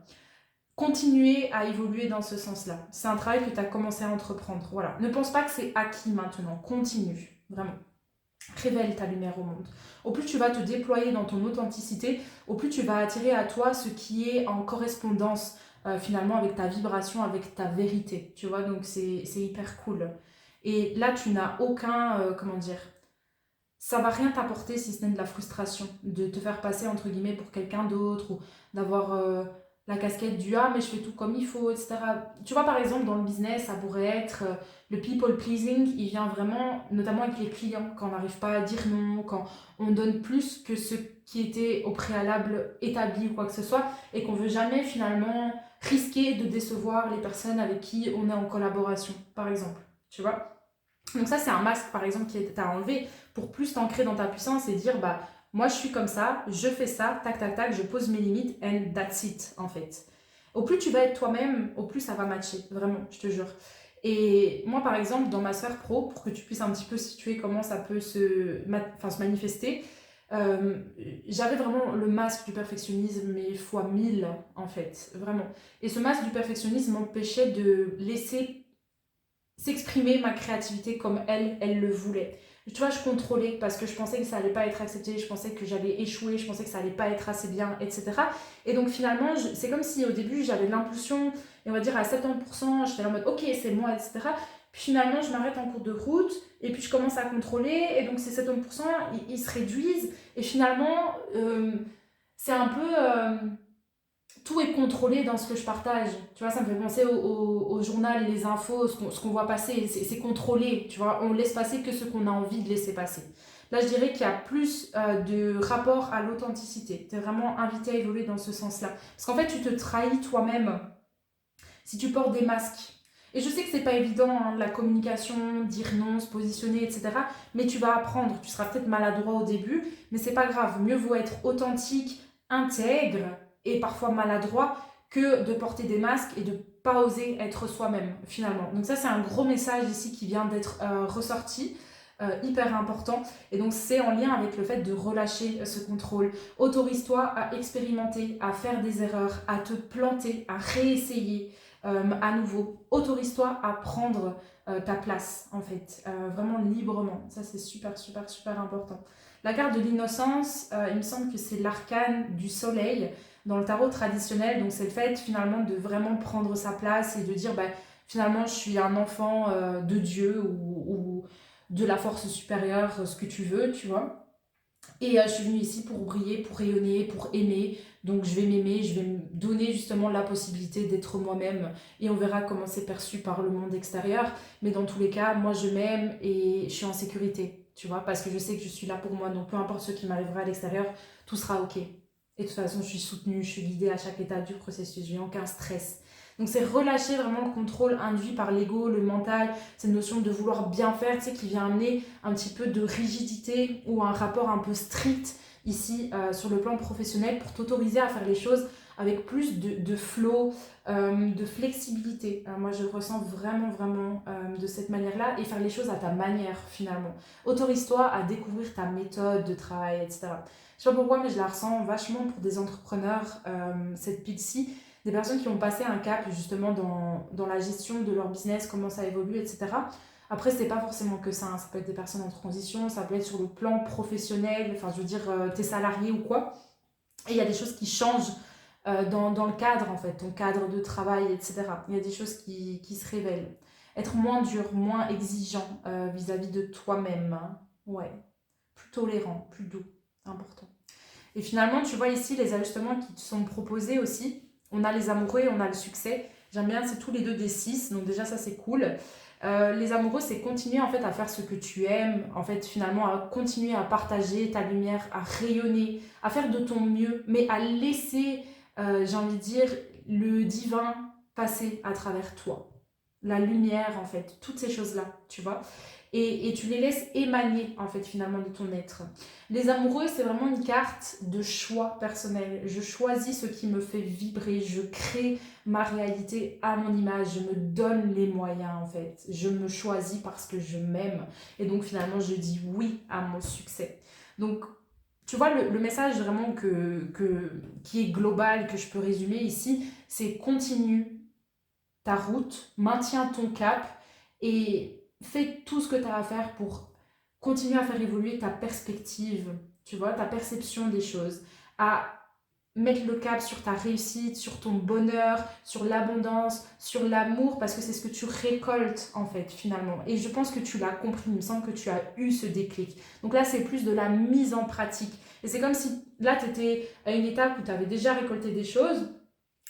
Continuer à évoluer dans ce sens-là. C'est un travail que tu as commencé à entreprendre. Voilà. Ne pense pas que c'est acquis maintenant. Continue, vraiment. Révèle ta lumière au monde. Au plus tu vas te déployer dans ton authenticité, au plus tu vas attirer à toi ce qui est en correspondance finalement avec ta vibration, avec ta vérité. Tu vois, donc c'est hyper cool. Et là, tu n'as aucun, comment dire, ça va rien t'apporter si ce n'est de la frustration, de te faire passer entre guillemets pour quelqu'un d'autre ou d'avoir la casquette du ah mais je fais tout comme il faut, etc. Tu vois par exemple dans le business, ça pourrait être le people pleasing, il vient vraiment notamment avec les clients quand on n'arrive pas à dire non, quand on donne plus que ce qui était au préalable établi ou quoi que ce soit et qu'on veut jamais finalement risquer de décevoir les personnes avec qui on est en collaboration par exemple, tu vois. Donc ça, c'est un masque, par exemple, qui est à enlever pour plus t'ancrer dans ta puissance et dire, bah, moi, je suis comme ça, je fais ça, tac, tac, tac, je pose mes limites, and that's it, en fait. Au plus tu vas être toi-même, au plus ça va matcher, vraiment, je te jure. Et moi, par exemple, dans ma sphère pro, pour que tu puisses un petit peu situer comment ça peut se manifester, euh, j'avais vraiment le masque du perfectionnisme, mais fois 1000, en fait, vraiment. Et ce masque du perfectionnisme m'empêchait de laisser s'exprimer ma créativité comme elle le voulait. Tu vois, je contrôlais parce que je pensais que ça allait pas être accepté, je pensais que j'allais échouer, je pensais que ça allait pas être assez bien, etc. Et donc finalement, c'est comme si au début j'avais l'impulsion, et on va dire à 70%, j'étais en mode ok, c'est moi, etc. Puis finalement, je m'arrête en cours de route et puis je commence à contrôler, et donc ces 70%, ils se réduisent, et finalement, c'est un peu. Tout est contrôlé dans ce que je partage. Tu vois, ça me fait penser au journal, les infos, ce qu'on voit passer. C'est contrôlé, tu vois. On laisse passer que ce qu'on a envie de laisser passer. Là, je dirais qu'il y a plus de rapport à l'authenticité. Tu es vraiment invité à évoluer dans ce sens-là. Parce qu'en fait, tu te trahis toi-même si tu portes des masques. Et je sais que c'est pas évident, hein, la communication, dire non, se positionner, etc. Mais tu vas apprendre. Tu seras peut-être maladroit au début, mais c'est pas grave. Mieux vaut être authentique, intègre et parfois maladroit que de porter des masques et de pas oser être soi-même finalement. Donc ça, c'est un gros message ici qui vient d'être ressorti. Hyper important, et donc c'est en lien avec le fait de relâcher ce contrôle. Autorise-toi à expérimenter, à faire des erreurs, à te planter, à réessayer à nouveau. Autorise-toi à prendre ta place en fait, vraiment librement. Ça c'est super super super important. La carte de l'innocence, il me semble que c'est l'arcane du soleil dans le tarot traditionnel, donc c'est le fait finalement de vraiment prendre sa place et de dire bah, finalement je suis un enfant de Dieu ou de la force supérieure, ce que tu veux, tu vois. Et je suis venue ici pour briller, pour rayonner, pour aimer. Donc je vais m'aimer, je vais me donner justement la possibilité d'être moi-même. Et on verra comment c'est perçu par le monde extérieur. Mais dans tous les cas, moi je m'aime et je suis en sécurité, tu vois, parce que je sais que je suis là pour moi. Donc peu importe ce qui m'arrivera à l'extérieur, tout sera ok. Et de toute façon, je suis soutenue, je suis guidée à chaque étape du processus. Je n'ai aucun stress. Donc c'est relâcher vraiment le contrôle induit par l'ego, le mental, cette notion de vouloir bien faire, tu sais, qui vient amener un petit peu de rigidité ou un rapport un peu strict ici sur le plan professionnel pour t'autoriser à faire les choses avec plus de flow, de flexibilité. Moi, je ressens vraiment, vraiment de cette manière-là et faire les choses à ta manière finalement. Autorise-toi à découvrir ta méthode de travail, etc. Je sais pas pourquoi, mais je la ressens vachement pour des entrepreneurs, cette pile-ci, des personnes qui ont passé un cap justement dans la gestion de leur business, comment ça évolue, etc. Après, c'est pas forcément que ça, hein. Ça peut être des personnes en transition, ça peut être sur le plan professionnel, enfin je veux dire tes salariés ou quoi. Et il y a des choses qui changent dans le cadre, en fait, ton cadre de travail, etc. Il y a des choses qui se révèlent. Être moins dur, moins exigeant vis-à-vis de toi-même. Hein. Ouais, plus tolérant, plus doux, important. Et finalement, tu vois ici les ajustements qui te sont proposés aussi. On a les amoureux et on a le succès. J'aime bien, c'est tous les deux des 6, donc déjà ça c'est cool. Les amoureux, c'est continuer en fait à faire ce que tu aimes, en fait finalement à continuer à partager ta lumière, à rayonner, à faire de ton mieux, mais à laisser, j'ai envie de dire, le divin passer à travers toi. La lumière en fait, toutes ces choses-là, tu vois. Et tu les laisses émaner en fait finalement de ton être. Les amoureux, c'est vraiment une carte de choix personnel. Je choisis ce qui me fait vibrer, je crée ma réalité à mon image, je me donne les moyens en fait. Je me choisis parce que je m'aime. Et donc finalement, je dis oui à mon succès. Donc, tu vois, le message vraiment qui est global, que je peux résumer ici, c'est continue ta route, maintiens ton cap et fais tout ce que tu as à faire pour continuer à faire évoluer ta perspective, tu vois, ta perception des choses, à mettre le cap sur ta réussite, sur ton bonheur, sur l'abondance, sur l'amour, parce que c'est ce que tu récoltes en fait finalement. Et je pense que tu l'as compris, il me semble que tu as eu ce déclic. Donc là, c'est plus de la mise en pratique. Et c'est comme si là, tu étais à une étape où tu avais déjà récolté des choses.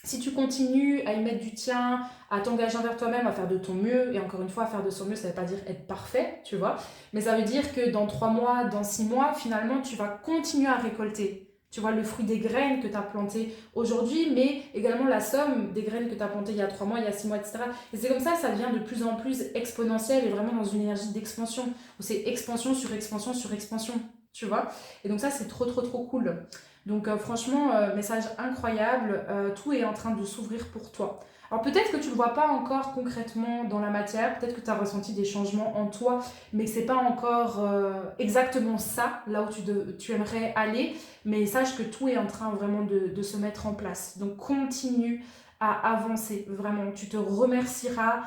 Si tu continues à y mettre du tien, à t'engager envers toi-même, à faire de ton mieux, et encore une fois, faire de son mieux, ça ne veut pas dire être parfait, tu vois, mais ça veut dire que dans 3 mois, dans 6 mois, finalement, tu vas continuer à récolter, tu vois, le fruit des graines que tu as plantées aujourd'hui, mais également la somme des graines que tu as plantées il y a 3 mois, il y a 6 mois, etc. Et c'est comme ça devient de plus en plus exponentiel et vraiment dans une énergie d'expansion, où c'est expansion sur expansion sur expansion, tu vois. Et donc ça, c'est trop, trop, trop cool. Donc franchement, message incroyable, tout est en train de s'ouvrir pour toi. Alors peut-être que tu ne le vois pas encore concrètement dans la matière, peut-être que tu as ressenti des changements en toi, mais que ce n'est pas encore exactement ça, là où tu aimerais aller, mais sache que tout est en train vraiment de se mettre en place. Donc continue à avancer, vraiment. Tu te remercieras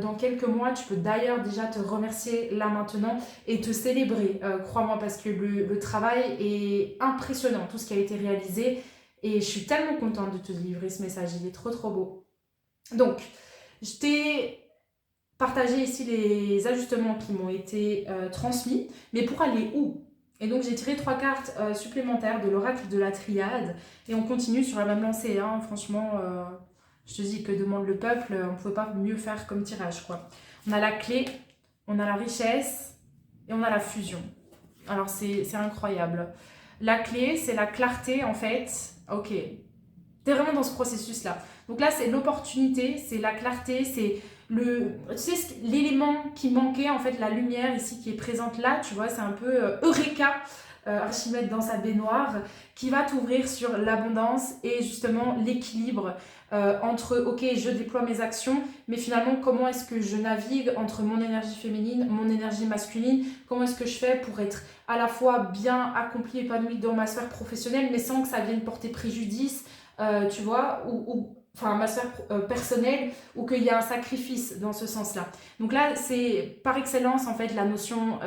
dans quelques mois, tu peux d'ailleurs déjà te remercier là maintenant et te célébrer, crois-moi, parce que le travail est impressionnant, tout ce qui a été réalisé. Et je suis tellement contente de te livrer ce message, il est trop trop beau. Donc, je t'ai partagé ici les ajustements qui m'ont été transmis, mais pour aller où? Et donc j'ai tiré 3 cartes supplémentaires de l'oracle de la triade, et on continue sur la même lancée, hein. Franchement, je te dis que demande le peuple, on ne pouvait pas mieux faire comme tirage, quoi. On a la clé, on a la richesse, et on a la fusion. Alors c'est incroyable. La clé, c'est la clarté en fait. Ok, t'es vraiment dans ce processus-là. Donc là, c'est l'opportunité, c'est la clarté, c'est tu sais, l'élément qui manquait, en fait, la lumière ici qui est présente là, tu vois, c'est un peu Eureka, Archimède dans sa baignoire, qui va t'ouvrir sur l'abondance et justement l'équilibre entre, ok, je déploie mes actions, mais finalement, comment est-ce que je navigue entre mon énergie féminine, mon énergie masculine, comment est-ce que je fais pour être à la fois bien accomplie, épanouie dans ma sphère professionnelle, mais sans que ça vienne porter préjudice, tu vois, enfin ma sphère personnelle, ou qu'il y a un sacrifice dans ce sens-là. Donc là, c'est par excellence en fait la notion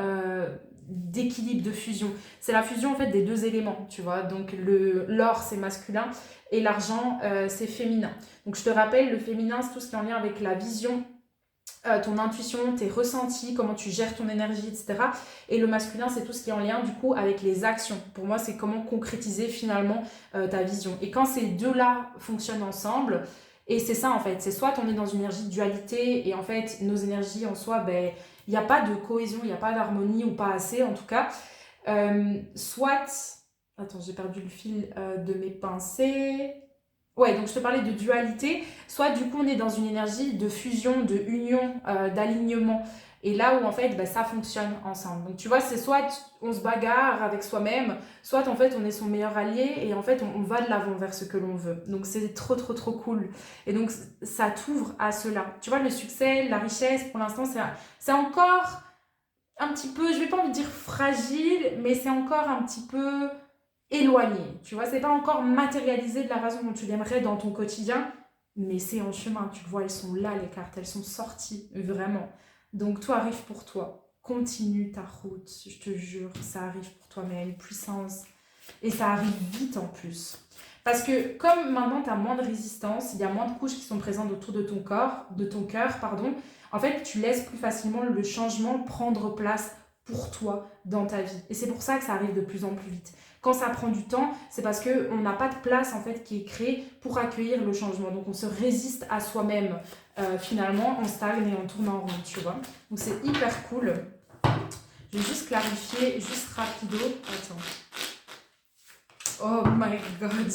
d'équilibre, de fusion. C'est la fusion en fait des deux éléments, tu vois. Donc l'or c'est masculin et l'argent c'est féminin. Donc je te rappelle, le féminin c'est tout ce qui est en lien avec la vision, ton intuition, tes ressentis, comment tu gères ton énergie, etc. Et le masculin, c'est tout ce qui est en lien du coup avec les actions. Pour moi, c'est comment concrétiser finalement ta vision. Et quand ces deux-là fonctionnent ensemble, et c'est ça en fait, c'est soit on est dans une énergie de dualité et en fait nos énergies en soi, ben il n'y a pas de cohésion, il n'y a pas d'harmonie ou pas assez en tout cas. Soit, attends, j'ai perdu le fil de mes pensées. Ouais, donc je te parlais de dualité, soit du coup on est dans une énergie de fusion, de union, d'alignement, et là où en fait bah, ça fonctionne ensemble. Donc tu vois, c'est soit on se bagarre avec soi-même, soit en fait on est son meilleur allié et en fait on va de l'avant vers ce que l'on veut. Donc c'est trop trop trop cool. Et donc ça t'ouvre à cela. Tu vois, le succès, la richesse, pour l'instant c'est encore un petit peu, je vais pas envie de dire fragile, mais c'est encore un petit peu éloigné. Tu vois, c'est pas encore matérialisé de la façon dont tu l'aimerais dans ton quotidien, mais c'est en chemin. Tu le vois, elles sont là, les cartes, elles sont sorties, vraiment. Donc, tout arrive pour toi. Continue ta route, je te jure, ça arrive pour toi, mais à une puissance Et ça arrive vite en plus. Parce que comme maintenant tu as moins de résistance, il y a moins de couches qui sont présentes autour de ton cœur, pardon, en fait tu laisses plus facilement le changement prendre place pour toi dans ta vie. Et c'est pour ça que ça arrive de plus en plus vite. Quand ça prend du temps, c'est parce qu'on n'a pas de place en fait qui est créée pour accueillir le changement. Donc on se résiste à soi-même. Finalement, on stagne et on tourne en rond, tu vois. Donc c'est hyper cool. Je vais juste clarifier, juste rapido. Attends. Oh my god.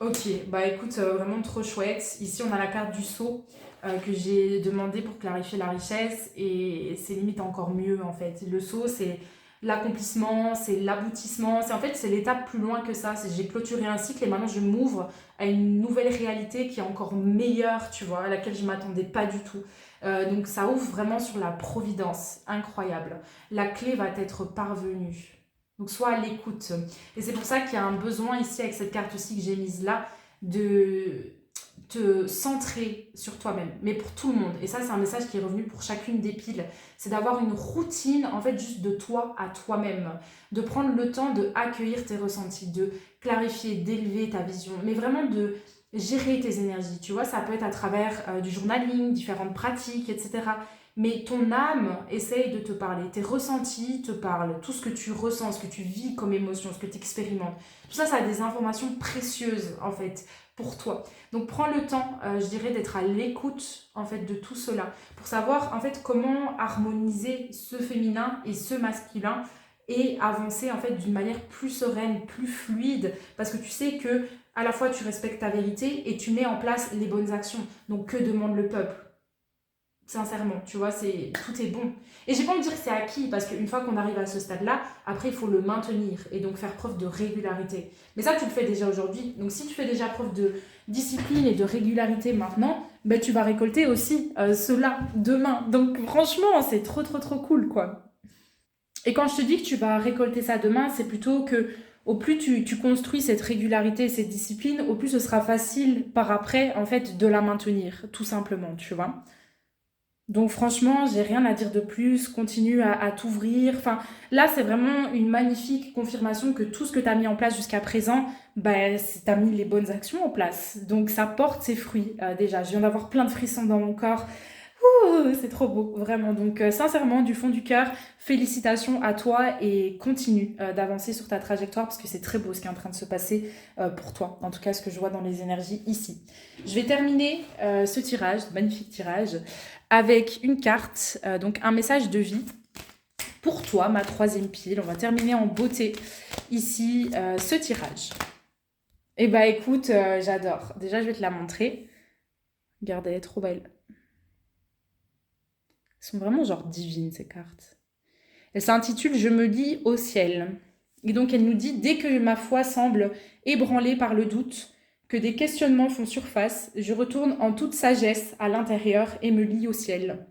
Ok, bah écoute, vraiment trop chouette. Ici, on a la carte du sceau que j'ai demandé pour clarifier la richesse et c'est limite encore mieux en fait. Le sceau, c'est l'accomplissement, c'est l'aboutissement. En fait, c'est l'étape plus loin que ça. J'ai clôturé un cycle et maintenant je m'ouvre à une nouvelle réalité qui est encore meilleure, tu vois, à laquelle je ne m'attendais pas du tout. Donc ça ouvre vraiment sur la providence, incroyable. La clé va être parvenue. Donc sois à l'écoute. Et c'est pour ça qu'il y a un besoin ici avec cette carte aussi que j'ai mise là de te centrer sur toi-même, mais pour tout le monde. Et ça, c'est un message qui est revenu pour chacune des piles. C'est d'avoir une routine, en fait, juste de toi à toi-même. De prendre le temps de accueillir tes ressentis, de clarifier, d'élever ta vision, mais vraiment de gérer tes énergies. Tu vois, ça peut être à travers du journaling, différentes pratiques, etc. Mais ton âme essaye de te parler, tes ressentis te parlent, tout ce que tu ressens, ce que tu vis comme émotion, ce que tu expérimentes. Tout ça, ça a des informations précieuses, en fait, pour toi. Donc prends le temps, je dirais, d'être à l'écoute, en fait, de tout cela, pour savoir, en fait, comment harmoniser ce féminin et ce masculin et avancer, en fait, d'une manière plus sereine, plus fluide, parce que tu sais que à la fois tu respectes ta vérité et tu mets en place les bonnes actions. Donc que demande le peuple? Sincèrement, tu vois, tout est bon. Et j'ai pas envie de dire que c'est acquis, parce qu'une fois qu'on arrive à ce stade-là, après, il faut le maintenir et donc faire preuve de régularité. Mais ça, tu le fais déjà aujourd'hui. Donc, si tu fais déjà preuve de discipline et de régularité maintenant, ben, tu vas récolter aussi cela demain. Donc, franchement, c'est trop, trop, trop cool, quoi. Et quand je te dis que tu vas récolter ça demain, c'est plutôt que au plus tu construis cette régularité et cette discipline, au plus ce sera facile par après, en fait, de la maintenir, tout simplement, tu vois. Donc franchement, j'ai rien à dire de plus, continue à t'ouvrir. Enfin, là, c'est vraiment une magnifique confirmation que tout ce que tu as mis en place jusqu'à présent, bah, tu as mis les bonnes actions en place. Donc ça porte ses fruits déjà. Je viens d'avoir plein de frissons dans mon corps. Ouh, c'est trop beau, vraiment. Donc sincèrement, du fond du cœur, félicitations à toi et continue d'avancer sur ta trajectoire parce que c'est très beau ce qui est en train de se passer pour toi. En tout cas, ce que je vois dans les énergies ici. Je vais terminer ce tirage, magnifique tirage, avec une carte, donc un message de vie pour toi, ma troisième pile. On va terminer en beauté ici ce tirage. Eh bah écoute, j'adore. Déjà, je vais te la montrer. Regarde, elle est trop belle. Elles sont vraiment genre divines, ces cartes. Elle s'intitule « Je me lie au ciel ». Et donc, elle nous dit « Dès que ma foi semble ébranlée par le doute, que des questionnements font surface, je retourne en toute sagesse à l'intérieur et me lie au ciel.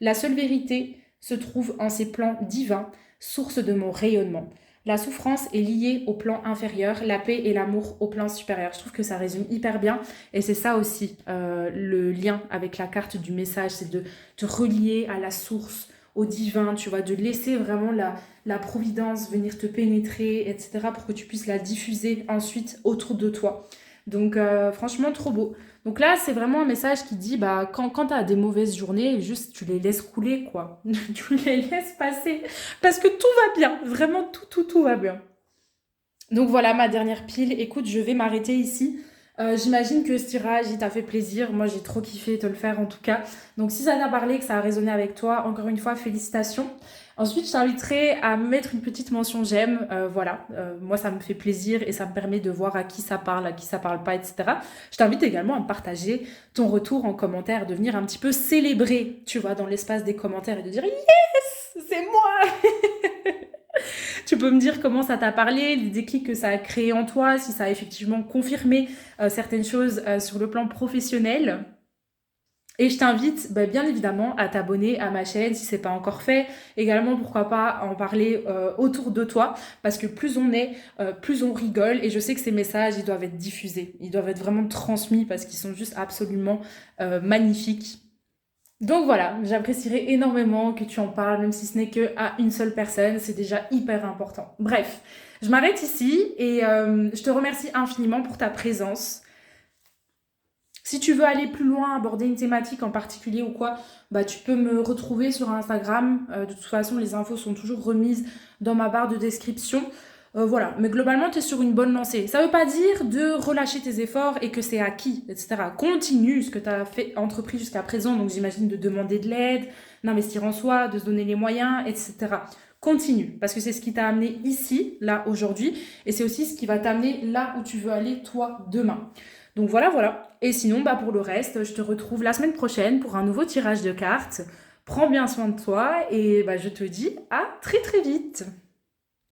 La seule vérité se trouve en ces plans divins, source de mon rayonnement. La souffrance est liée au plan inférieur, la paix et l'amour au plan supérieur. » Je trouve que ça résume hyper bien. Et c'est ça aussi, le lien avec la carte du message, c'est de te relier à la source, au divin, tu vois, de laisser vraiment la providence venir te pénétrer, etc., pour que tu puisses la diffuser ensuite autour de toi. Donc franchement, trop beau. Donc là, c'est vraiment un message qui dit, bah, quand tu as des mauvaises journées, juste tu les laisses couler, quoi. Tu les laisses passer. Parce que tout va bien. Vraiment, tout va bien. Donc voilà ma dernière pile. Écoute, je vais m'arrêter ici. J'imagine que ce tirage, il t'a fait plaisir. Moi, j'ai trop kiffé te le faire en tout cas. Donc si ça t'a parlé, que ça a résonné avec toi, encore une fois, félicitations. Ensuite, je t'inviterai à me mettre une petite mention j'aime. Voilà, moi, ça me fait plaisir et ça me permet de voir à qui ça parle pas, etc. Je t'invite également à me partager ton retour en commentaire, de venir un petit peu célébrer, tu vois, dans l'espace des commentaires et de dire « Yes, c'est moi !» Tu peux me dire comment ça t'a parlé, les déclics que ça a créé en toi, si ça a effectivement confirmé certaines choses sur le plan professionnel. Et je t'invite bien évidemment à t'abonner à ma chaîne si ce n'est pas encore fait. Également, pourquoi pas en parler autour de toi, parce que plus on est, plus on rigole. Et je sais que ces messages, ils doivent être diffusés, ils doivent être vraiment transmis parce qu'ils sont juste absolument magnifiques. Donc voilà, j'apprécierais énormément que tu en parles, même si ce n'est que à une seule personne, c'est déjà hyper important. Bref, je m'arrête ici et je te remercie infiniment pour ta présence. Si tu veux aller plus loin, aborder une thématique en particulier ou quoi, bah tu peux me retrouver sur Instagram. De toute façon, les infos sont toujours remises dans ma barre de description. Voilà, mais globalement, tu es sur une bonne lancée. Ça ne veut pas dire de relâcher tes efforts et que c'est acquis, etc. Continue ce que tu as fait, entrepris jusqu'à présent, donc j'imagine de demander de l'aide, d'investir en soi, de se donner les moyens, etc. Continue, parce que c'est ce qui t'a amené ici, là, aujourd'hui, et c'est aussi ce qui va t'amener là où tu veux aller, toi, demain. Donc voilà, voilà. Et sinon, bah pour le reste, je te retrouve la semaine prochaine pour un nouveau tirage de cartes. Prends bien soin de toi et bah, je te dis à très très vite.